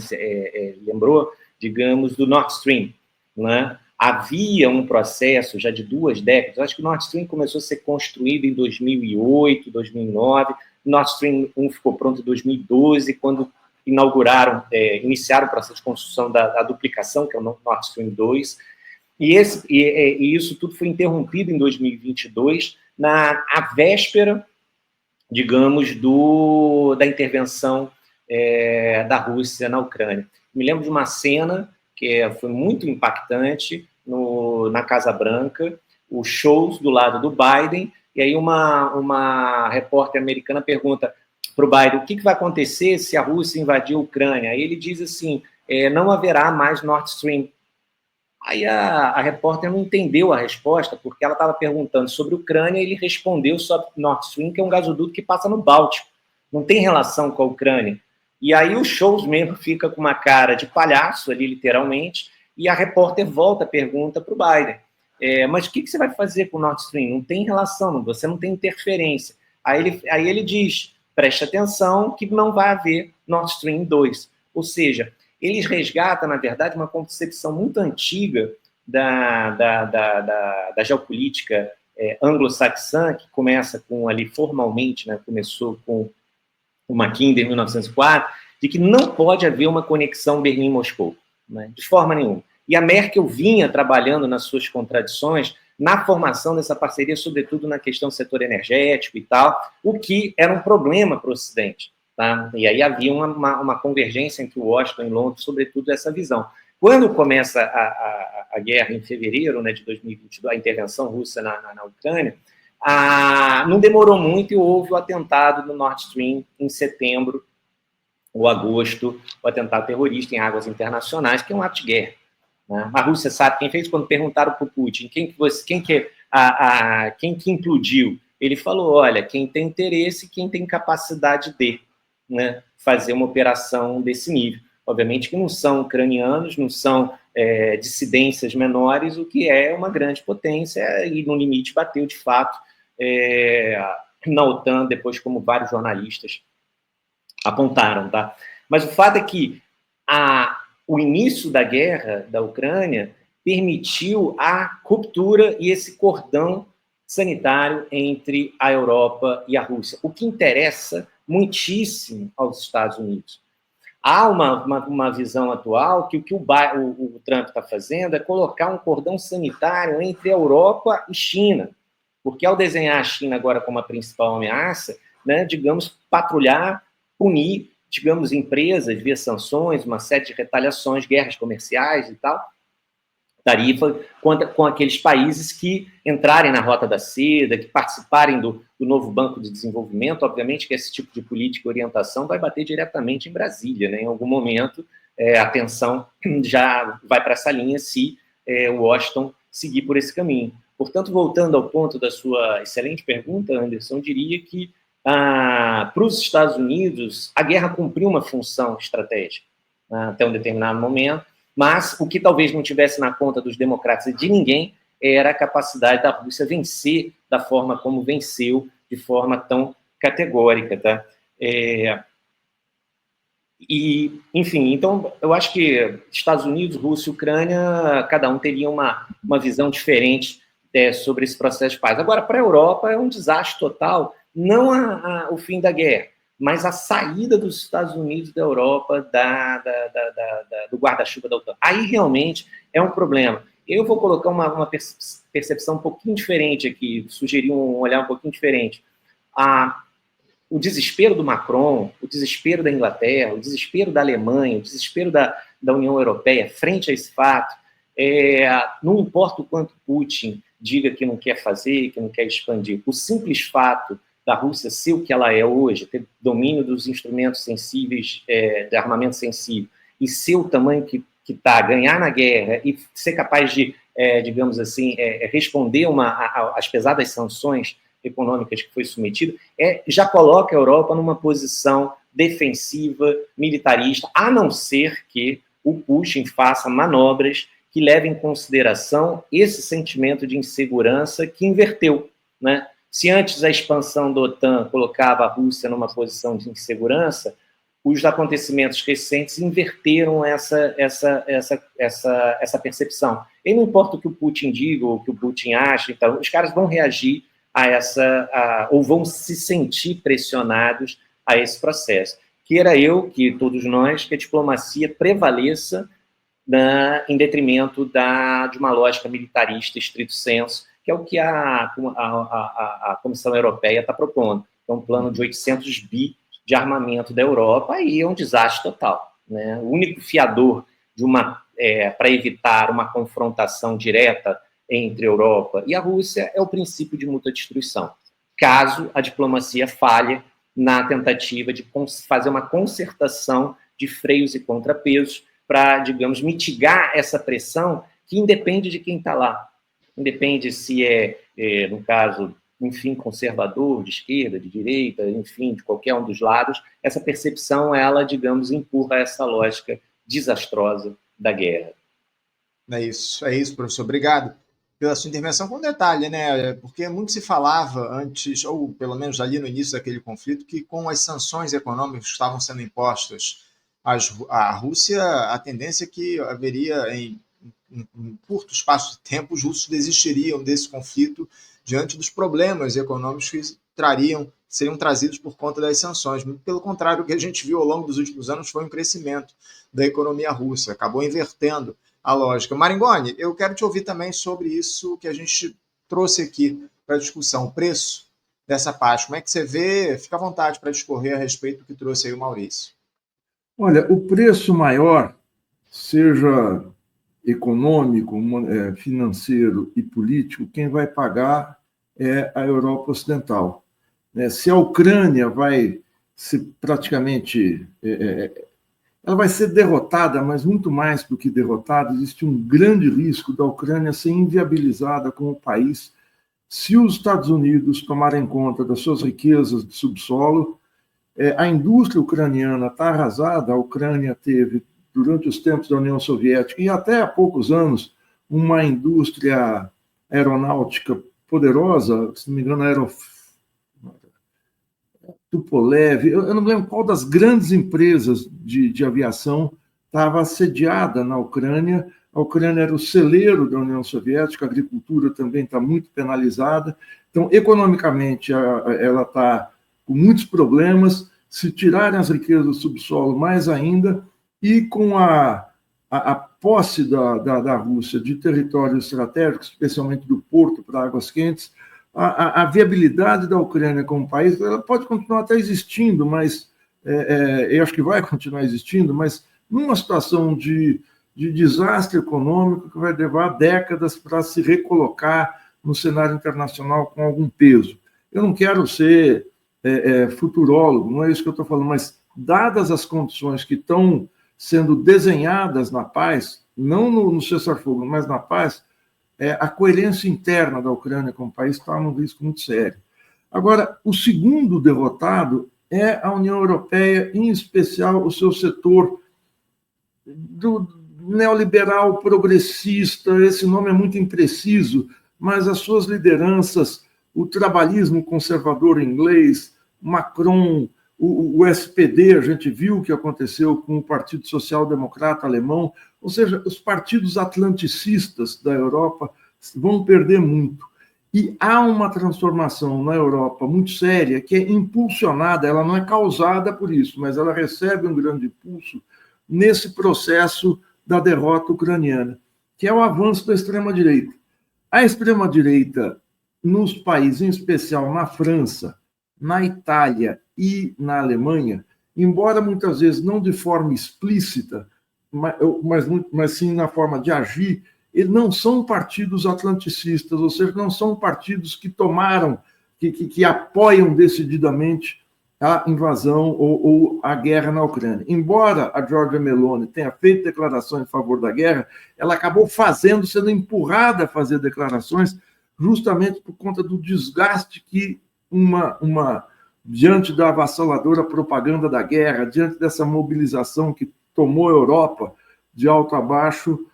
lembrou, digamos, do Nord Stream, né? Havia um processo já de 2 décadas, acho que o Nord Stream começou a ser construído em 2008, 2009, o Nord Stream 1 ficou pronto em 2012, quando iniciaram o processo de construção da duplicação, que é o Nord Stream 2, e isso tudo foi interrompido em 2022, na véspera, digamos, da intervenção da Rússia na Ucrânia. Me lembro de uma cena que foi muito impactante na Casa Branca, os shows do lado do Biden, e aí uma repórter americana pergunta para o Biden o que vai acontecer se a Rússia invadir a Ucrânia. Aí ele diz assim, não haverá mais Nord Stream. Aí a repórter não entendeu a resposta, porque ela estava perguntando sobre a Ucrânia e ele respondeu sobre Nord Stream, que é um gasoduto que passa no Báltico. Não tem relação com a Ucrânia. E aí os shows mesmo fica com uma cara de palhaço ali, literalmente, e a repórter volta a pergunta para o Biden. Mas o que você vai fazer com o Nord Stream? Não tem relação, você não tem interferência. Aí ele diz, preste atenção que não vai haver Nord Stream 2. Ou seja, eles resgatam, na verdade, uma concepção muito antiga da geopolítica anglo-saxã, que começa com ali formalmente, né, começou com o Mackinder em 1904, de que não pode haver uma conexão Berlim-Moscou, né, de forma nenhuma. E a Merkel vinha trabalhando nas suas contradições na formação dessa parceria, sobretudo na questão do setor energético e tal, o que era um problema para o Ocidente. Tá? E aí havia uma convergência entre Washington e Londres, sobretudo essa visão. Quando começa a guerra em fevereiro, né, de 2022, a intervenção russa na Ucrânia, não demorou muito e houve o atentado do Nord Stream em setembro ou agosto, o atentado terrorista em águas internacionais, que é um ato de guerra. Né? A Rússia sabe quem fez. Quando perguntaram para o Putin quem que implodiu, ele falou, olha, quem tem interesse, quem tem capacidade de, né, fazer uma operação desse nível. Obviamente que não são ucranianos, não são dissidências menores, o que é uma grande potência, e no limite bateu de fato na OTAN, depois, como vários jornalistas apontaram. Tá? Mas o fato é que o início da guerra da Ucrânia permitiu a ruptura e esse cordão sanitário entre a Europa e a Rússia, o que interessa muitíssimo aos Estados Unidos. Há uma visão atual que o que o Trump está fazendo é colocar um cordão sanitário entre a Europa e China, porque ao desenhar a China agora como a principal ameaça, né, digamos, patrulhar, punir, digamos, empresas via sanções, uma série de retaliações, guerras comerciais e tal, tarifa com aqueles países que entrarem na Rota da Seda, que participarem do novo Banco de Desenvolvimento. Obviamente que esse tipo de política e orientação vai bater diretamente em Brasília, né? Em algum momento a atenção já vai para essa linha se Washington seguir por esse caminho. Portanto, voltando ao ponto da sua excelente pergunta, Anderson, eu diria que para os Estados Unidos a guerra cumpriu uma função estratégica até um determinado momento, mas o que talvez não tivesse na conta dos democratas e de ninguém era a capacidade da Rússia vencer da forma como venceu, de forma tão categórica. Tá? Enfim, então, eu acho que Estados Unidos, Rússia e Ucrânia, cada um teria uma visão diferente sobre esse processo de paz. Agora, para a Europa, é um desastre total, não o fim da guerra, mas a saída dos Estados Unidos da Europa do guarda-chuva da OTAN. Aí, realmente, é um problema. Eu vou colocar uma percepção um pouquinho diferente aqui, sugerir um olhar um pouquinho diferente. O desespero do Macron, o desespero da Inglaterra, o desespero da Alemanha, o desespero da União Europeia frente a esse fato, não importa o quanto Putin diga que não quer fazer, que não quer expandir, o simples fato da Rússia ser o que ela é hoje, ter domínio dos instrumentos sensíveis, de armamento sensível, e ser o tamanho que está, ganhar na guerra e ser capaz de, digamos assim, responder às pesadas sanções econômicas que foi submetido, já coloca a Europa numa posição defensiva, militarista, a não ser que o Putin faça manobras que levem em consideração esse sentimento de insegurança que inverteu, né? Se antes a expansão da OTAN colocava a Rússia numa posição de insegurança, os acontecimentos recentes inverteram essa percepção. E não importa o que o Putin diga ou o que o Putin acha, então, os caras vão reagir ou vão se sentir pressionados a esse processo. Queira eu, que todos nós, que a diplomacia prevaleça em detrimento de uma lógica militarista, estrito senso, que é o que a Comissão Europeia está propondo. É um plano de 800 bi de armamento da Europa, aí é um desastre total. Né? O único fiador para evitar uma confrontação direta entre a Europa e a Rússia é o princípio de mútua destruição, caso a diplomacia falhe na tentativa de fazer uma concertação de freios e contrapesos para, digamos, mitigar essa pressão que independe de quem está lá. Independe se no caso, enfim, conservador, de esquerda, de direita, enfim, de qualquer um dos lados, essa percepção, ela, digamos, empurra essa lógica desastrosa da guerra.
É isso, professor. Obrigado. pela sua intervenção, com um detalhe, né? Porque muito se falava antes, ou pelo menos ali no início daquele conflito, que com as sanções econômicas que estavam sendo impostas à Rússia, a tendência é que haveria, em curto espaço de tempo, os russos desistiriam desse conflito diante dos problemas econômicos que seriam trazidos por conta das sanções. Pelo contrário, o que a gente viu ao longo dos últimos anos foi um crescimento da economia russa, acabou invertendo a lógica. Maringoni, eu quero te ouvir também sobre isso que a gente trouxe aqui para a discussão, o preço dessa paz. Como é que você vê? Fica à vontade para discorrer a respeito do que trouxe aí o Maurício.
Olha, o preço maior, seja econômico, financeiro e político, quem vai pagar é a Europa Ocidental. Se a Ucrânia vai ser praticamente... ela vai ser derrotada, mas muito mais do que derrotada, existe um grande risco da Ucrânia ser inviabilizada como país se os Estados Unidos tomarem conta das suas riquezas de subsolo. A indústria ucraniana está arrasada. A Ucrânia teve, durante os tempos da União Soviética, e até há poucos anos, uma indústria aeronáutica poderosa, se não me engano, Tupolev, eu não me lembro qual das grandes empresas de aviação estava sediada na Ucrânia. A Ucrânia era o celeiro da União Soviética, a agricultura também está muito penalizada. Então, economicamente, ela está com muitos problemas. Se tirarem as riquezas do subsolo, mais ainda, e com a posse da Rússia de territórios estratégicos, especialmente do porto para águas quentes, a viabilidade da Ucrânia como país, ela pode continuar até existindo, mas eu acho que vai continuar existindo, mas numa situação de desastre econômico que vai levar décadas para se recolocar no cenário internacional com algum peso. Eu não quero ser futurólogo, não é isso que eu estou falando, mas dadas as condições que estão sendo desenhadas na paz, não no cessar-fogo, mas na paz, a coerência interna da Ucrânia como país está num risco muito sério. Agora, o segundo derrotado é a União Europeia, em especial o seu setor do neoliberal progressista. Esse nome é muito impreciso, mas as suas lideranças, o trabalhismo conservador inglês, Macron, o SPD, a gente viu o que aconteceu com o Partido Social Democrata alemão, ou seja, os partidos atlanticistas da Europa vão perder muito. E há uma transformação na Europa muito séria, que é impulsionada, ela não é causada por isso, mas ela recebe um grande impulso nesse processo da derrota ucraniana, que é o avanço da extrema-direita. A extrema-direita, nos países, em especial na França, na Itália e na Alemanha, embora muitas vezes não de forma explícita, mas sim na forma de agir, eles não são partidos atlanticistas, ou seja, não são partidos que tomaram, que apoiam decididamente a invasão ou a guerra na Ucrânia. Embora a Giorgia Meloni tenha feito declarações em favor da guerra, ela acabou sendo empurrada a fazer declarações justamente por conta do desgaste que diante da avassaladora propaganda da guerra, diante dessa mobilização que tomou a Europa de alto a baixo,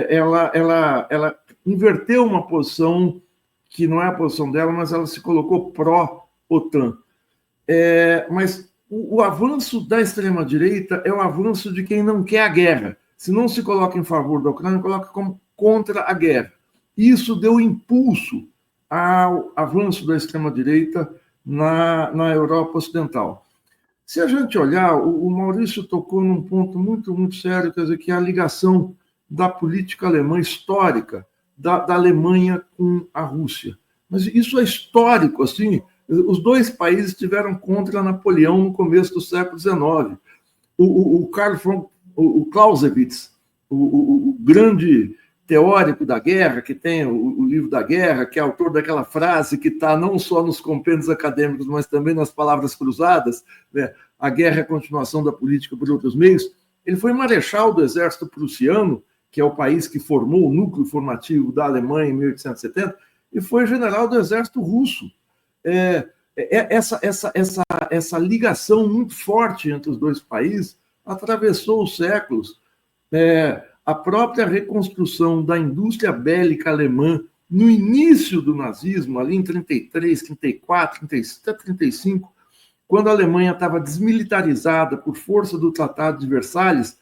ela inverteu uma posição que não é a posição dela, mas ela se colocou pró-OTAN. Mas o avanço da extrema-direita é o avanço de quem não quer a guerra. Se não se coloca em favor da Ucrânia, coloca como contra a guerra. Isso deu impulso ao avanço da extrema-direita na Europa Ocidental. Se a gente olhar, o Maurício tocou num ponto muito, muito sério, quer dizer, que é a ligação da política alemã histórica, da Alemanha com a Rússia. Mas isso é histórico, assim. Os dois países estiveram contra Napoleão no começo do século XIX. O Clausewitz, o grande teórico da guerra, que tem o livro da guerra, que é autor daquela frase que está não só nos compêndios acadêmicos, mas também nas palavras cruzadas, né? A guerra é a continuação da política por outros meios. Ele foi marechal do exército prussiano, que é o país que formou o núcleo formativo da Alemanha em 1870, e foi general do exército russo. Essa ligação muito forte entre os dois países atravessou os séculos. A própria reconstrução da indústria bélica alemã no início do nazismo, ali em 33, 34, 36, até 35, quando a Alemanha estava desmilitarizada por força do Tratado de Versalhes,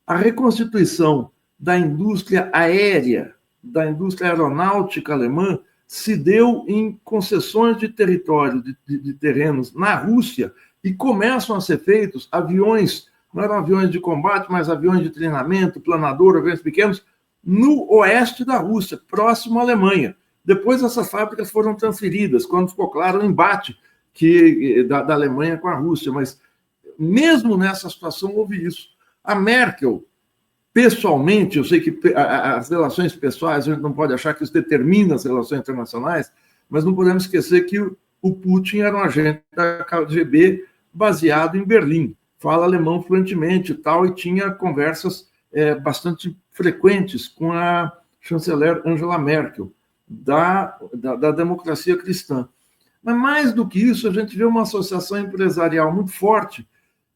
a reconstituição da indústria aérea, da indústria aeronáutica alemã, se deu em concessões de território, de terrenos na Rússia, e começam a ser feitos aviões, não eram aviões de combate, mas aviões de treinamento, planador, aviões pequenos, no oeste da Rússia, próximo à Alemanha. Depois essas fábricas foram transferidas, quando ficou claro o embate da Alemanha com a Rússia, mas mesmo nessa situação houve isso. A Merkel, pessoalmente, eu sei que as relações pessoais, a gente não pode achar que isso determina as relações internacionais, mas não podemos esquecer que o Putin era um agente da KGB baseado em Berlim, fala alemão fluentemente e tal, e tinha conversas bastante frequentes com a chanceler Angela Merkel, da democracia cristã. Mas mais do que isso, a gente vê uma associação empresarial muito forte,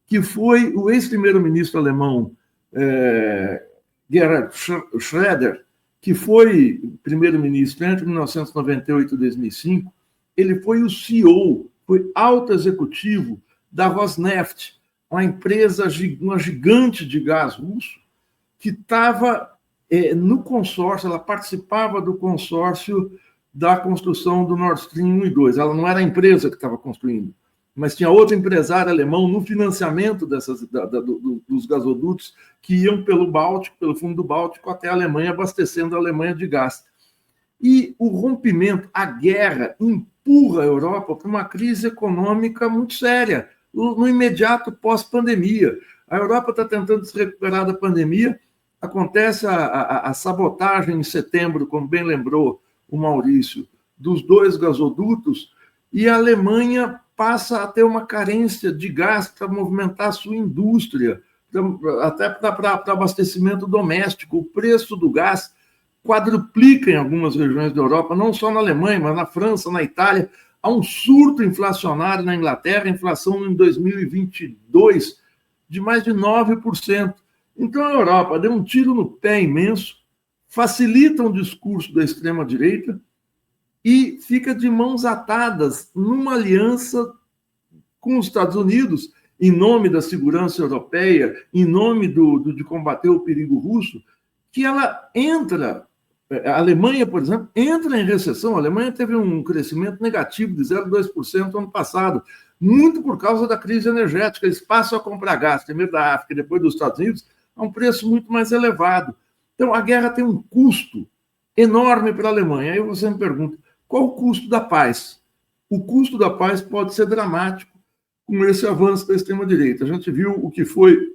que foi o ex-primeiro-ministro alemão Gerhard Schröder, que foi primeiro-ministro entre 1998 e 2005, ele foi o CEO, foi alto executivo da Rosneft, uma gigante de gás russo, que estava no consórcio, ela participava do consórcio da construção do Nord Stream 1 e 2. Ela não era a empresa que estava construindo, mas tinha outro empresário alemão no financiamento dos gasodutos que iam pelo Báltico, pelo fundo do Báltico, até a Alemanha, abastecendo a Alemanha de gás. E o rompimento, a guerra, empurra a Europa para uma crise econômica muito séria, no imediato pós-pandemia. A Europa está tentando se recuperar da pandemia, acontece a sabotagem em setembro, como bem lembrou o Maurício, dos 2 gasodutos, e a Alemanha passa a ter uma carência de gás para movimentar a sua indústria, até para abastecimento doméstico. O preço do gás quadruplica em algumas regiões da Europa, não só na Alemanha, mas na França, na Itália. Há um surto inflacionário na Inglaterra, inflação em 2022 de mais de 9%. Então a Europa deu um tiro no pé imenso, facilita um discurso da extrema-direita e fica de mãos atadas numa aliança com os Estados Unidos, em nome da segurança europeia, em nome de combater o perigo russo, que ela entra. A Alemanha, por exemplo, entra em recessão. A Alemanha teve um crescimento negativo de 0,2% no ano passado, muito por causa da crise energética. Eles passam a comprar gás, primeiro da África e depois dos Estados Unidos, a um preço muito mais elevado. Então, a guerra tem um custo enorme para a Alemanha. Aí você me pergunta, qual o custo da paz? O custo da paz pode ser dramático com esse avanço da extrema-direita. A gente viu o que foi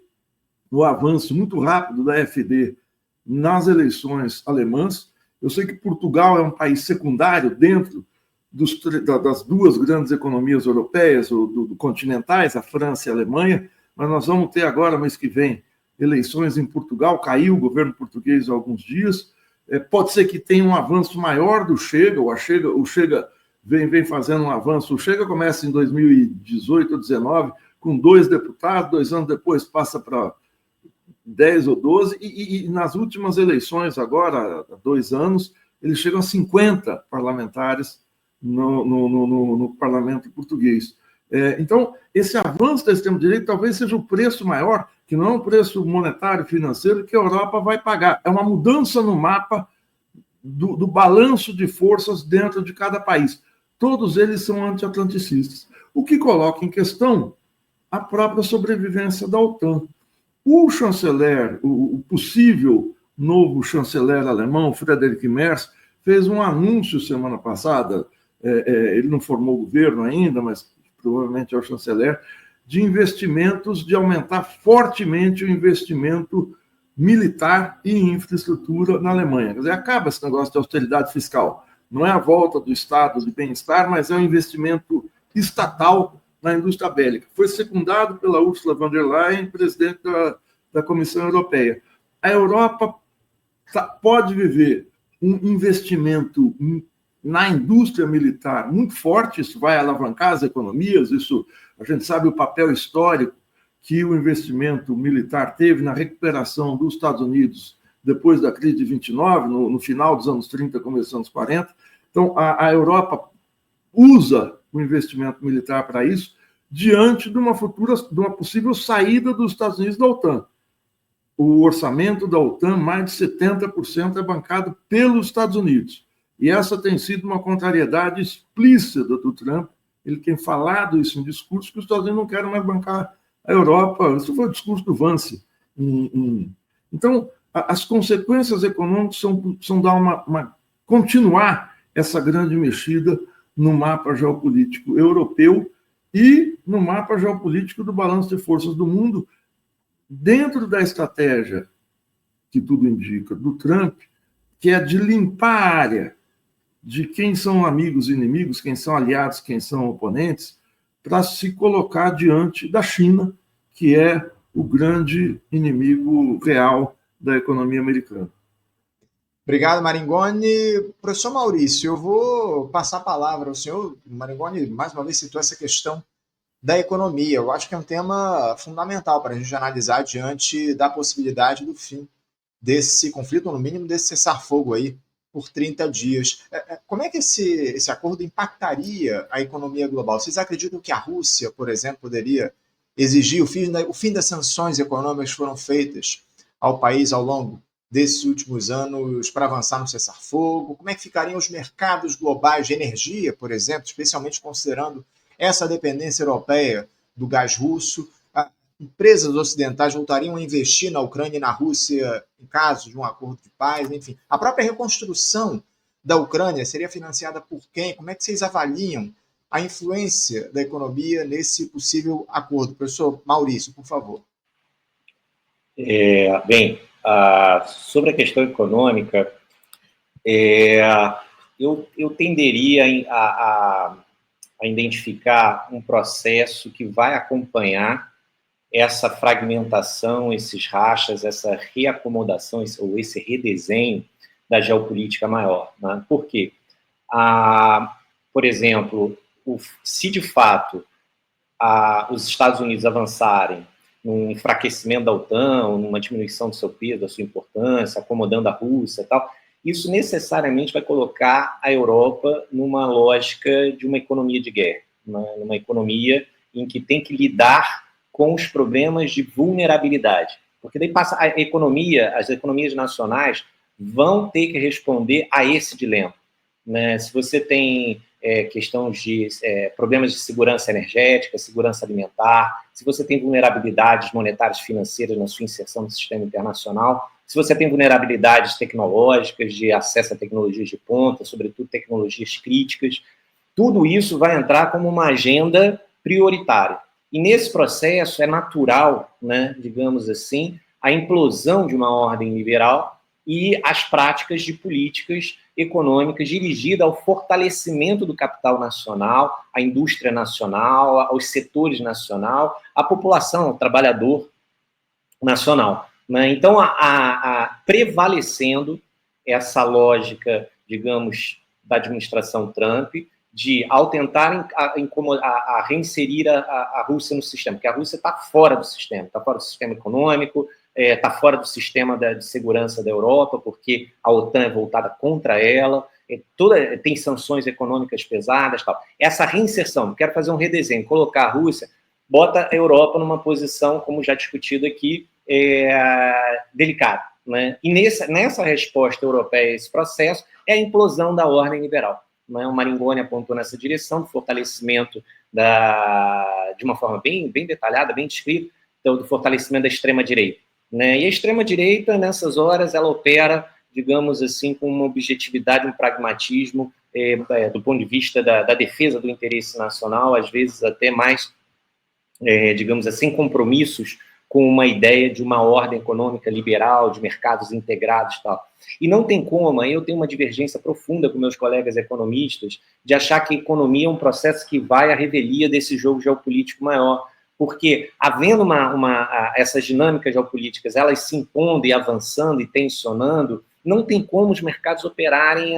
o avanço muito rápido da AfD nas eleições alemãs. Eu sei que Portugal é um país secundário dentro das 2 grandes economias europeias, ou continentais, a França e a Alemanha, mas nós vamos ter agora, mês que vem, eleições em Portugal. Caiu o governo português há alguns dias. Pode ser que tenha um avanço maior do Chega, o Chega vem fazendo um avanço. O Chega começa em 2018 ou 2019, com 2 deputados, 2 anos depois passa para 10 ou 12, e nas últimas eleições, agora, há 2 anos, eles chegam a 50 parlamentares no parlamento português. Então, esse avanço da extrema-direita talvez seja o preço maior, que não é um preço monetário, financeiro, que a Europa vai pagar. É uma mudança no mapa do balanço de forças dentro de cada país. Todos eles são anti-atlanticistas, o que coloca em questão a própria sobrevivência da OTAN. O chanceler, o possível novo chanceler alemão, Friedrich Merz, fez um anúncio semana passada, ele não formou o governo ainda, mas provavelmente é o chanceler, de investimentos, de aumentar fortemente o investimento militar e infraestrutura na Alemanha. Quer dizer, acaba esse negócio de austeridade fiscal. Não é a volta do Estado de bem-estar, mas é um investimento estatal na indústria bélica. Foi secundado pela Ursula von der Leyen, presidente da Comissão Europeia. A Europa pode viver um investimento na indústria militar muito forte, isso vai alavancar as economias, isso a gente sabe o papel histórico que o investimento militar teve na recuperação dos Estados Unidos depois da crise de 29, no final dos anos 30, começando os 40. Então, a Europa usa o investimento militar para isso, diante de uma possível saída dos Estados Unidos da OTAN. O orçamento da OTAN, mais de 70% é bancado pelos Estados Unidos. E essa tem sido uma contrariedade explícita do Trump. Ele tem falado isso em discurso, que os Estados Unidos não querem mais bancar a Europa. Isso foi o discurso do Vance. Então, as consequências econômicas são dar continuar essa grande mexida no mapa geopolítico europeu e no mapa geopolítico do balanço de forças do mundo, dentro da estratégia, que tudo indica, do Trump, que é de limpar a área de quem são amigos e inimigos, quem são aliados, quem são oponentes, para se colocar diante da China, que é o grande inimigo real da economia americana.
Obrigado, Maringoni. Professor Maurício, eu vou passar a palavra ao senhor. Maringoni, mais uma vez, citou essa questão da economia. Eu acho que é um tema fundamental para a gente analisar diante da possibilidade do fim desse conflito, ou no mínimo desse cessar-fogo aí por 30 dias. Como é que esse acordo impactaria a economia global? Vocês acreditam que a Rússia, por exemplo, poderia exigir o fim das sanções econômicas que foram feitas ao país ao longo desses últimos anos para avançar no cessar-fogo? Como é que ficariam os mercados globais de energia, por exemplo, especialmente considerando essa dependência europeia do gás russo? Empresas ocidentais voltariam a investir na Ucrânia e na Rússia em caso de um acordo de paz? Enfim, a própria reconstrução da Ucrânia seria financiada por quem? Como é que vocês avaliam a influência da economia nesse possível acordo? Professor Maurício, por favor.
Sobre a questão econômica, eu tenderia a identificar um processo que vai acompanhar essa fragmentação, esses rachas, essa reacomodação, ou esse redesenho da geopolítica maior. Né? Por quê? Por exemplo, se de fato os Estados Unidos avançarem num enfraquecimento da OTAN, ou numa diminuição do seu peso, da sua importância, acomodando a Rússia e tal, isso necessariamente vai colocar a Europa numa lógica de uma economia de guerra, numa economia em que tem que lidar com os problemas de vulnerabilidade. Porque daí passa as economias nacionais vão ter que responder a esse dilema. Né? Se você tem questão de problemas de segurança energética, segurança alimentar, se você tem vulnerabilidades monetárias e financeiras na sua inserção no sistema internacional, se você tem vulnerabilidades tecnológicas, de acesso a tecnologias de ponta, sobretudo tecnologias críticas, tudo isso vai entrar como uma agenda prioritária. E nesse processo é natural, né, digamos assim, a implosão de uma ordem liberal e as práticas de políticas econômicas dirigidas ao fortalecimento do capital nacional, à indústria nacional, aos setores nacionais, à população, ao trabalhador nacional. Né? Então, prevalecendo essa lógica, digamos, da administração Trump, ao tentar reinserir a Rússia no sistema, porque a Rússia está fora do sistema econômico, está fora do sistema de segurança da Europa, porque a OTAN é voltada contra ela, tem sanções econômicas pesadas, tal. Essa reinserção, quero fazer um redesenho, colocar a Rússia, bota a Europa numa posição, como já discutido aqui, delicada. Né? E nessa resposta europeia a esse processo é a implosão da ordem liberal. Né? O Maringoni apontou nessa direção, do fortalecimento de uma forma bem detalhada, bem descrita, então, do fortalecimento da extrema-direita. Né? E a extrema-direita, nessas horas, ela opera, digamos assim, com uma objetividade, um pragmatismo, do ponto de vista da defesa do interesse nacional, às vezes até mais, digamos assim, compromissos com uma ideia de uma ordem econômica liberal, de mercados integrados e tal. E não tem como, eu tenho uma divergência profunda com meus colegas economistas, de achar que a economia é um processo que vai à revelia desse jogo geopolítico maior, porque havendo essas dinâmicas geopolíticas, elas se impondo e avançando e tensionando, não tem como os mercados operarem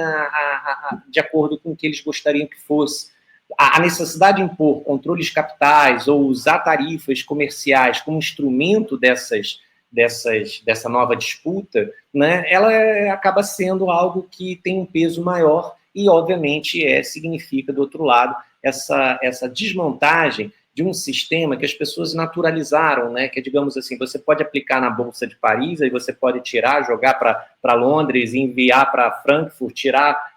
de acordo com o que eles gostariam que fosse. A necessidade de impor controles capitais ou usar tarifas comerciais como instrumento dessas dessa nova disputa, né, ela acaba sendo algo que tem um peso maior e, obviamente, significa, do outro lado, essa desmontagem de um sistema que as pessoas naturalizaram, né, que, digamos assim, você pode aplicar na Bolsa de Paris, aí você pode tirar, jogar para Londres, enviar para Frankfurt,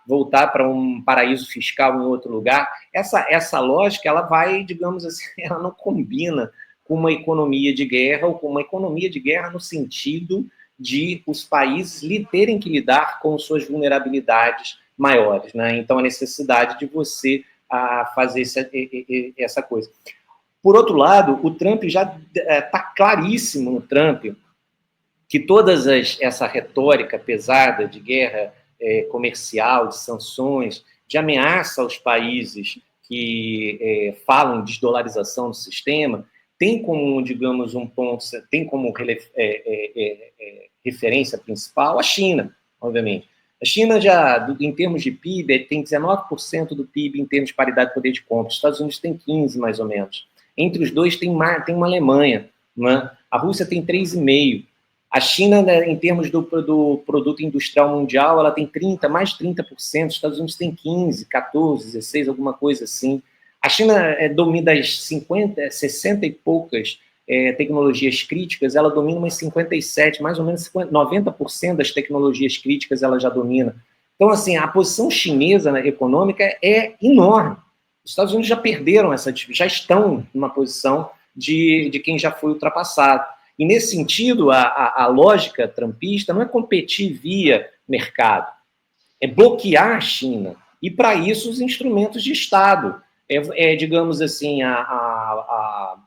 voltar para um paraíso fiscal em outro lugar. Essa lógica, ela vai, digamos assim, ela não combina com uma economia de guerra, ou com uma economia de guerra no sentido de os países terem que lidar com suas vulnerabilidades maiores, né? Então, a necessidade de você fazer essa coisa. Por outro lado, o Trump já está claríssimo no Trump que toda essa retórica pesada de guerra comercial, de sanções, de ameaça aos países que falam de desdolarização do sistema, tem como, digamos, um ponto, tem como referência principal a China, obviamente. A China já, em termos de PIB, tem 19% do PIB em termos de paridade de poder de compra. Os Estados Unidos tem 15%, mais ou menos. Entre os dois tem uma Alemanha, né? A Rússia tem 3,5%. A China, né, em termos do produto industrial mundial, ela tem mais de 30%. Os Estados Unidos tem 15%, 14%, 16%, alguma coisa assim. A China domina as 60 e poucas tecnologias críticas, ela domina umas 57, mais ou menos 90% das tecnologias críticas ela já domina. Então, assim, a posição chinesa econômica é enorme. Os Estados Unidos já perderam já estão numa posição de quem já foi ultrapassado. E, nesse sentido, a lógica trumpista não é competir via mercado, é bloquear a China. E, para isso, os instrumentos de Estado. Digamos assim, a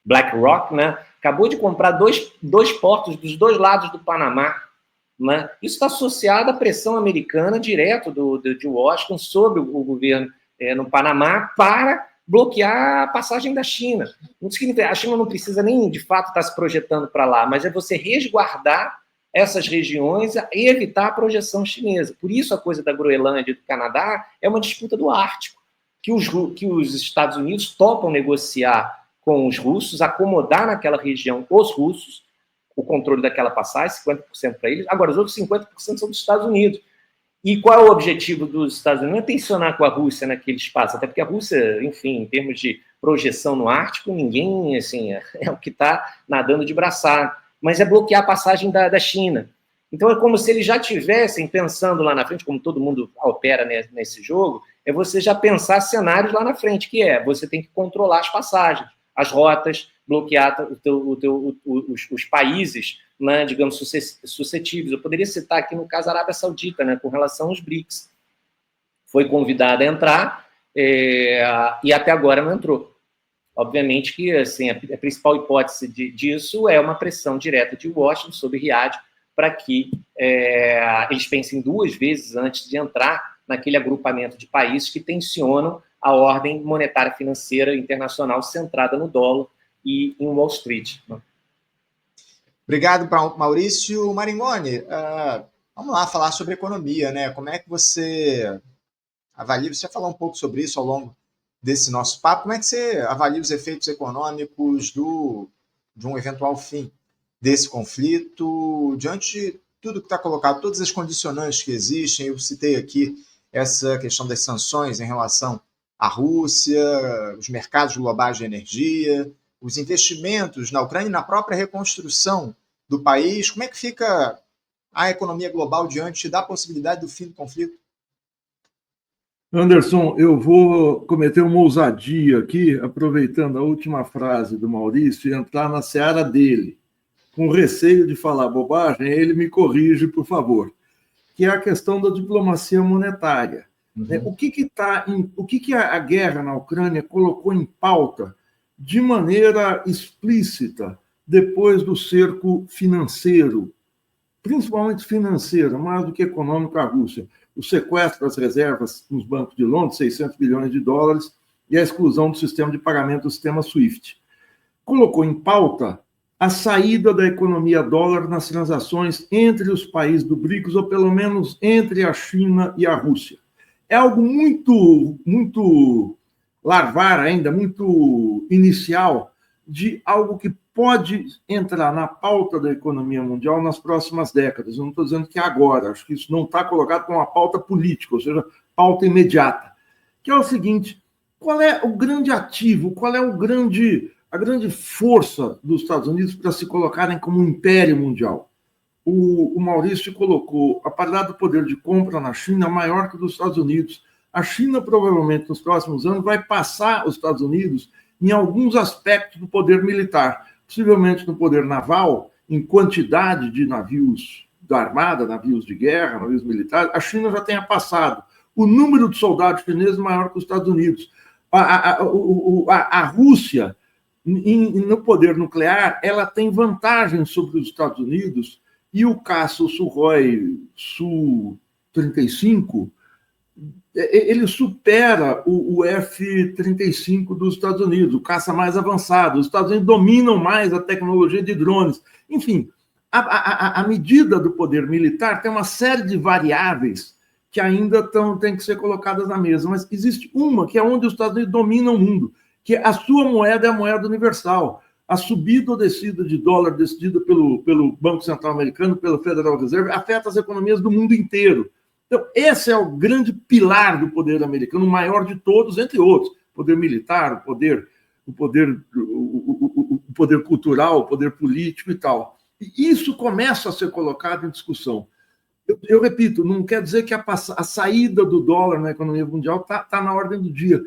BlackRock, né, acabou de comprar dois portos dos dois lados do Panamá. Né? Isso está associado à pressão americana direto de Washington sobre o governo no Panamá para bloquear a passagem da China. Não significa, a China não precisa nem, de fato, estar se projetando para lá, mas é você resguardar essas regiões e evitar a projeção chinesa. Por isso, a coisa da Groenlândia e do Canadá é uma disputa do Ártico, que os Estados Unidos topam negociar com os russos, acomodar naquela região os russos, o controle daquela passagem, 50% para eles. Agora, os outros 50% são dos Estados Unidos. E qual é o objetivo dos Estados Unidos? Não é tensionar com a Rússia naquele espaço, até porque a Rússia, enfim, em termos de projeção no Ártico, ninguém, assim, é o que está nadando de braçada, mas é bloquear a passagem da China. Então, é como se eles já tivessem pensando lá na frente, como todo mundo opera nesse jogo, é você já pensar cenários lá na frente, que você tem que controlar as passagens, as rotas, bloquear os países, né, digamos, suscetíveis. Eu poderia citar aqui, no caso, a Arábia Saudita, né, com relação aos BRICS. Foi convidada a entrar e até agora não entrou. Obviamente que, assim, a principal hipótese disso é uma pressão direta de Washington sobre Riad para que eles pensem duas vezes antes de entrar naquele agrupamento de países que tensionam a ordem monetária financeira internacional centrada no dólar e em Wall Street.
Obrigado, Maurício. Maringoni, vamos lá falar sobre economia, né? Como é que você avalia, você já falou um pouco sobre isso ao longo desse nosso papo, como é que você avalia os efeitos econômicos de um eventual fim desse conflito, diante de tudo que está colocado, todas as condicionantes que existem? Eu citei aqui essa questão das sanções em relação à Rússia, os mercados globais de energia, os investimentos na Ucrânia e na própria reconstrução do país. Como é que fica a economia global diante da possibilidade do fim do conflito?
Anderson, eu vou cometer uma ousadia aqui, aproveitando a última frase do Maurício, e entrar na seara dele. Com receio de falar bobagem, ele me corrige, por favor, que é a questão da diplomacia monetária. Uhum. O que a guerra na Ucrânia colocou em pauta de maneira explícita depois do cerco financeiro, principalmente financeiro, mais do que econômico, à Rússia? O sequestro das reservas nos bancos de Londres, 600 bilhões de dólares, e a exclusão do sistema de pagamento do sistema SWIFT. Colocou em pauta a saída da economia dólar nas transações entre os países do BRICS, ou pelo menos entre a China e a Rússia. É algo muito larvar ainda, muito inicial, de algo que pode entrar na pauta da economia mundial nas próximas décadas. Eu não estou dizendo que é agora, acho que isso não está colocado como uma pauta política, ou seja, pauta imediata, que é o seguinte: qual é o grande ativo, qual é a grande força dos Estados Unidos para se colocarem como um império mundial? O Maurício colocou a paridade do poder de compra na China maior que dos Estados Unidos. A China, provavelmente, nos próximos anos, vai passar os Estados Unidos em alguns aspectos do poder militar, possivelmente no poder naval, em quantidade de navios da Armada, navios de guerra, navios militares. A China já tenha passado. O número de soldados chineses é maior que os Estados Unidos. A Rússia, no poder nuclear, ela tem vantagem sobre os Estados Unidos, e o caça Sukhoi Su-35, ele supera o F-35 dos Estados Unidos, o caça mais avançado. Os Estados Unidos dominam mais a tecnologia de drones. Enfim, a medida do poder militar tem uma série de variáveis que ainda têm que ser colocadas na mesa, mas existe uma que é onde os Estados Unidos dominam o mundo, que a sua moeda é a moeda universal. A subida ou descida de dólar decidida pelo Banco Central Americano, pelo Federal Reserve, afeta as economias do mundo inteiro. Então, esse é o grande pilar do poder americano, o maior de todos, entre outros. O poder militar, o poder cultural, o poder político e tal. E isso começa a ser colocado em discussão. Eu repito, não quer dizer que a saída do dólar na economia mundial está na ordem do dia.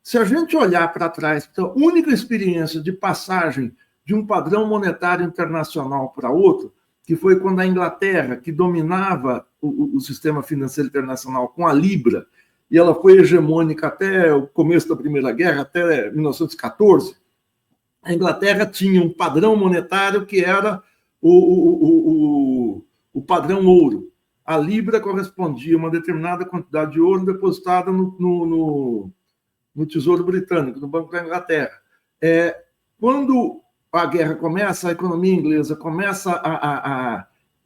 Se a gente olhar para trás, a única experiência de passagem de um padrão monetário internacional para outro, que foi quando a Inglaterra, que dominava o sistema financeiro internacional com a Libra, e ela foi hegemônica até o começo da Primeira Guerra, até 1914, a Inglaterra tinha um padrão monetário que era o padrão ouro. A Libra correspondia a uma determinada quantidade de ouro depositada no Tesouro Britânico, no Banco da Inglaterra. Quando a guerra começa, a economia inglesa começa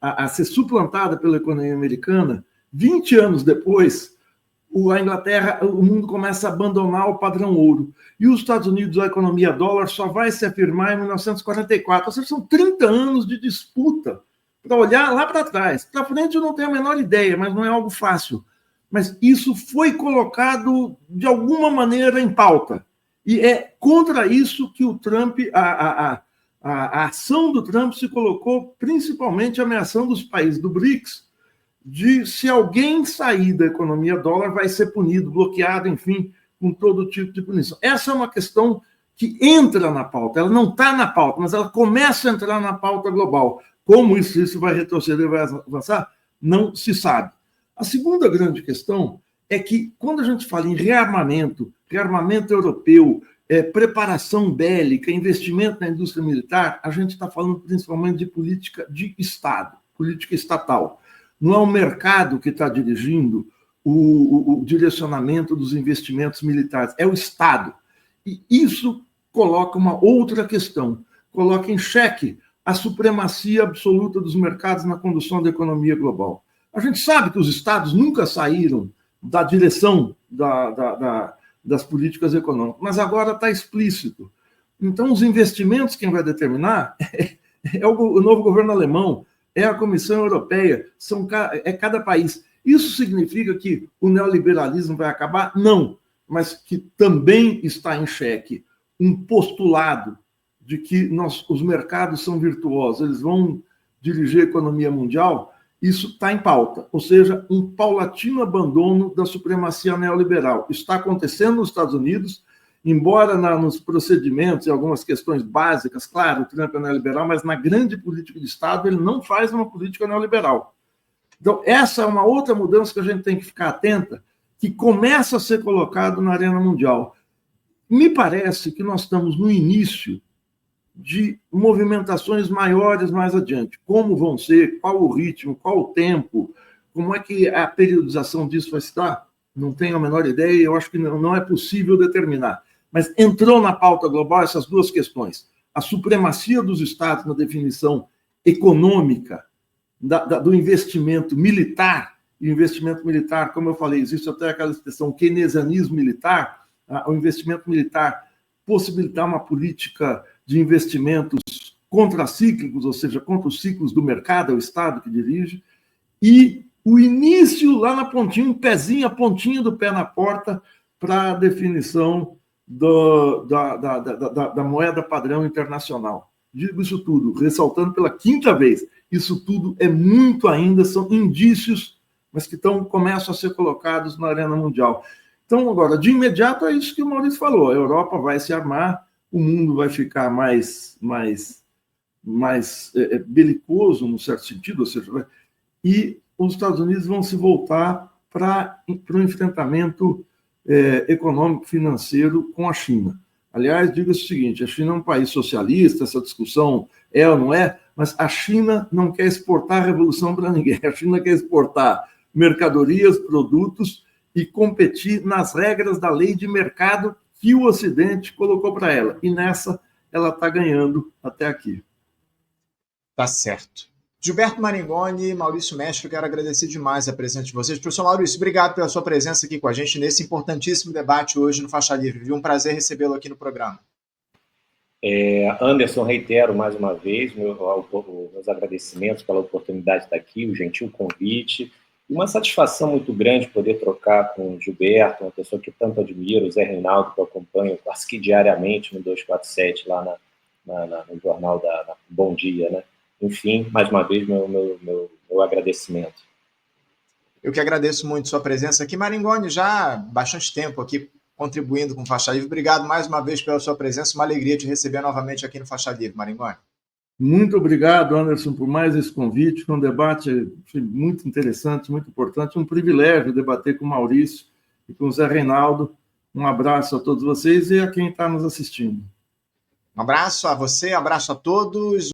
a ser suplantada pela economia americana, 20 anos depois, a Inglaterra, o mundo começa a abandonar o padrão ouro. E os Estados Unidos, a economia dólar, só vai se afirmar em 1944. Ou seja, são 30 anos de disputa para olhar lá para trás. Para frente eu não tenho a menor ideia, mas não é algo fácil. Mas isso foi colocado, de alguma maneira, em pauta. E é contra isso que o Trump, a ação do Trump se colocou, principalmente ameaçando os países do BRICS, de se alguém sair da economia dólar, vai ser punido, bloqueado, enfim, com todo tipo de punição. Essa é uma questão que entra na pauta. Ela não está na pauta, mas ela começa a entrar na pauta global. Como isso vai retroceder, vai avançar, não se sabe. A segunda grande questão é que, quando a gente fala em rearmamento europeu, preparação bélica, investimento na indústria militar, a gente está falando principalmente de política de Estado, política estatal. Não é o mercado que está dirigindo o direcionamento dos investimentos militares, é o Estado. E isso coloca uma outra questão, coloca em xeque a supremacia absoluta dos mercados na condução da economia global. A gente sabe que os Estados nunca saíram da direção das políticas econômicas, mas agora está explícito. Então, os investimentos, quem vai determinar é o novo governo alemão, é a Comissão Europeia, é cada país. Isso significa que o neoliberalismo vai acabar? Não, mas que também está em xeque um postulado de que os mercados são virtuosos, eles vão dirigir a economia mundial. Isso está em pauta, ou seja, um paulatino abandono da supremacia neoliberal. Está acontecendo nos Estados Unidos, embora nos procedimentos e algumas questões básicas, claro, o Trump é neoliberal, mas na grande política de Estado ele não faz uma política neoliberal. Então, essa é uma outra mudança que a gente tem que ficar atenta, que começa a ser colocado na arena mundial. Me parece que nós estamos no início de movimentações maiores mais adiante. Como vão ser, qual o ritmo, qual o tempo, como é que a periodização disso vai se dar? Não tenho a menor ideia, eu acho que não é possível determinar. Mas entrou na pauta global essas duas questões. A supremacia dos Estados na definição econômica do investimento militar, e o investimento militar, como eu falei, existe até aquela expressão keynesianismo militar, o investimento militar possibilitar uma política de investimentos contracíclicos, ou seja, contra os ciclos do mercado, é o Estado que dirige, e o início lá na pontinha, a pontinha do pé na porta para a definição da moeda padrão internacional. Digo isso tudo, ressaltando pela quinta vez, isso tudo é muito ainda, são indícios, mas que começam a ser colocados na arena mundial. Então, agora, de imediato, é isso que o Maurício falou, a Europa vai se armar, o mundo vai ficar mais belicoso, num certo sentido, ou seja, e os Estados Unidos vão se voltar para o enfrentamento econômico, financeiro com a China. Aliás, diga-se o seguinte, a China é um país socialista, essa discussão é ou não é, mas a China não quer exportar a revolução para ninguém, a China quer exportar mercadorias, produtos e competir nas regras da lei de mercado que o Ocidente colocou para ela. E nessa, ela está ganhando até aqui.
Tá certo. Gilberto Maringoni e Maurício Mestre, eu quero agradecer demais a presença de vocês. Professor Maurício, obrigado pela sua presença aqui com a gente nesse importantíssimo debate hoje no Faixa Livre. Viu? Um prazer recebê-lo aqui no programa.
Anderson, reitero mais uma vez meus agradecimentos pela oportunidade de estar aqui, o gentil convite. E uma satisfação muito grande poder trocar com o Gilberto, uma pessoa que tanto admiro, o Zé Reinaldo, que eu acompanho quase que diariamente no 247, lá no jornal da Bom Dia, né? Enfim, mais uma vez, meu agradecimento.
Eu que agradeço muito sua presença aqui. Maringoni, já há bastante tempo aqui contribuindo com o Faixa Livre. Obrigado mais uma vez pela sua presença. Uma alegria te receber novamente aqui no Faixa Livre, Maringoni.
Muito obrigado, Anderson, por mais esse convite. Foi um debate muito interessante, muito importante. Um privilégio debater com o Maurício e com o Zé Reinaldo. Um abraço a todos vocês e a quem está nos assistindo.
Um abraço a você, um abraço a todos.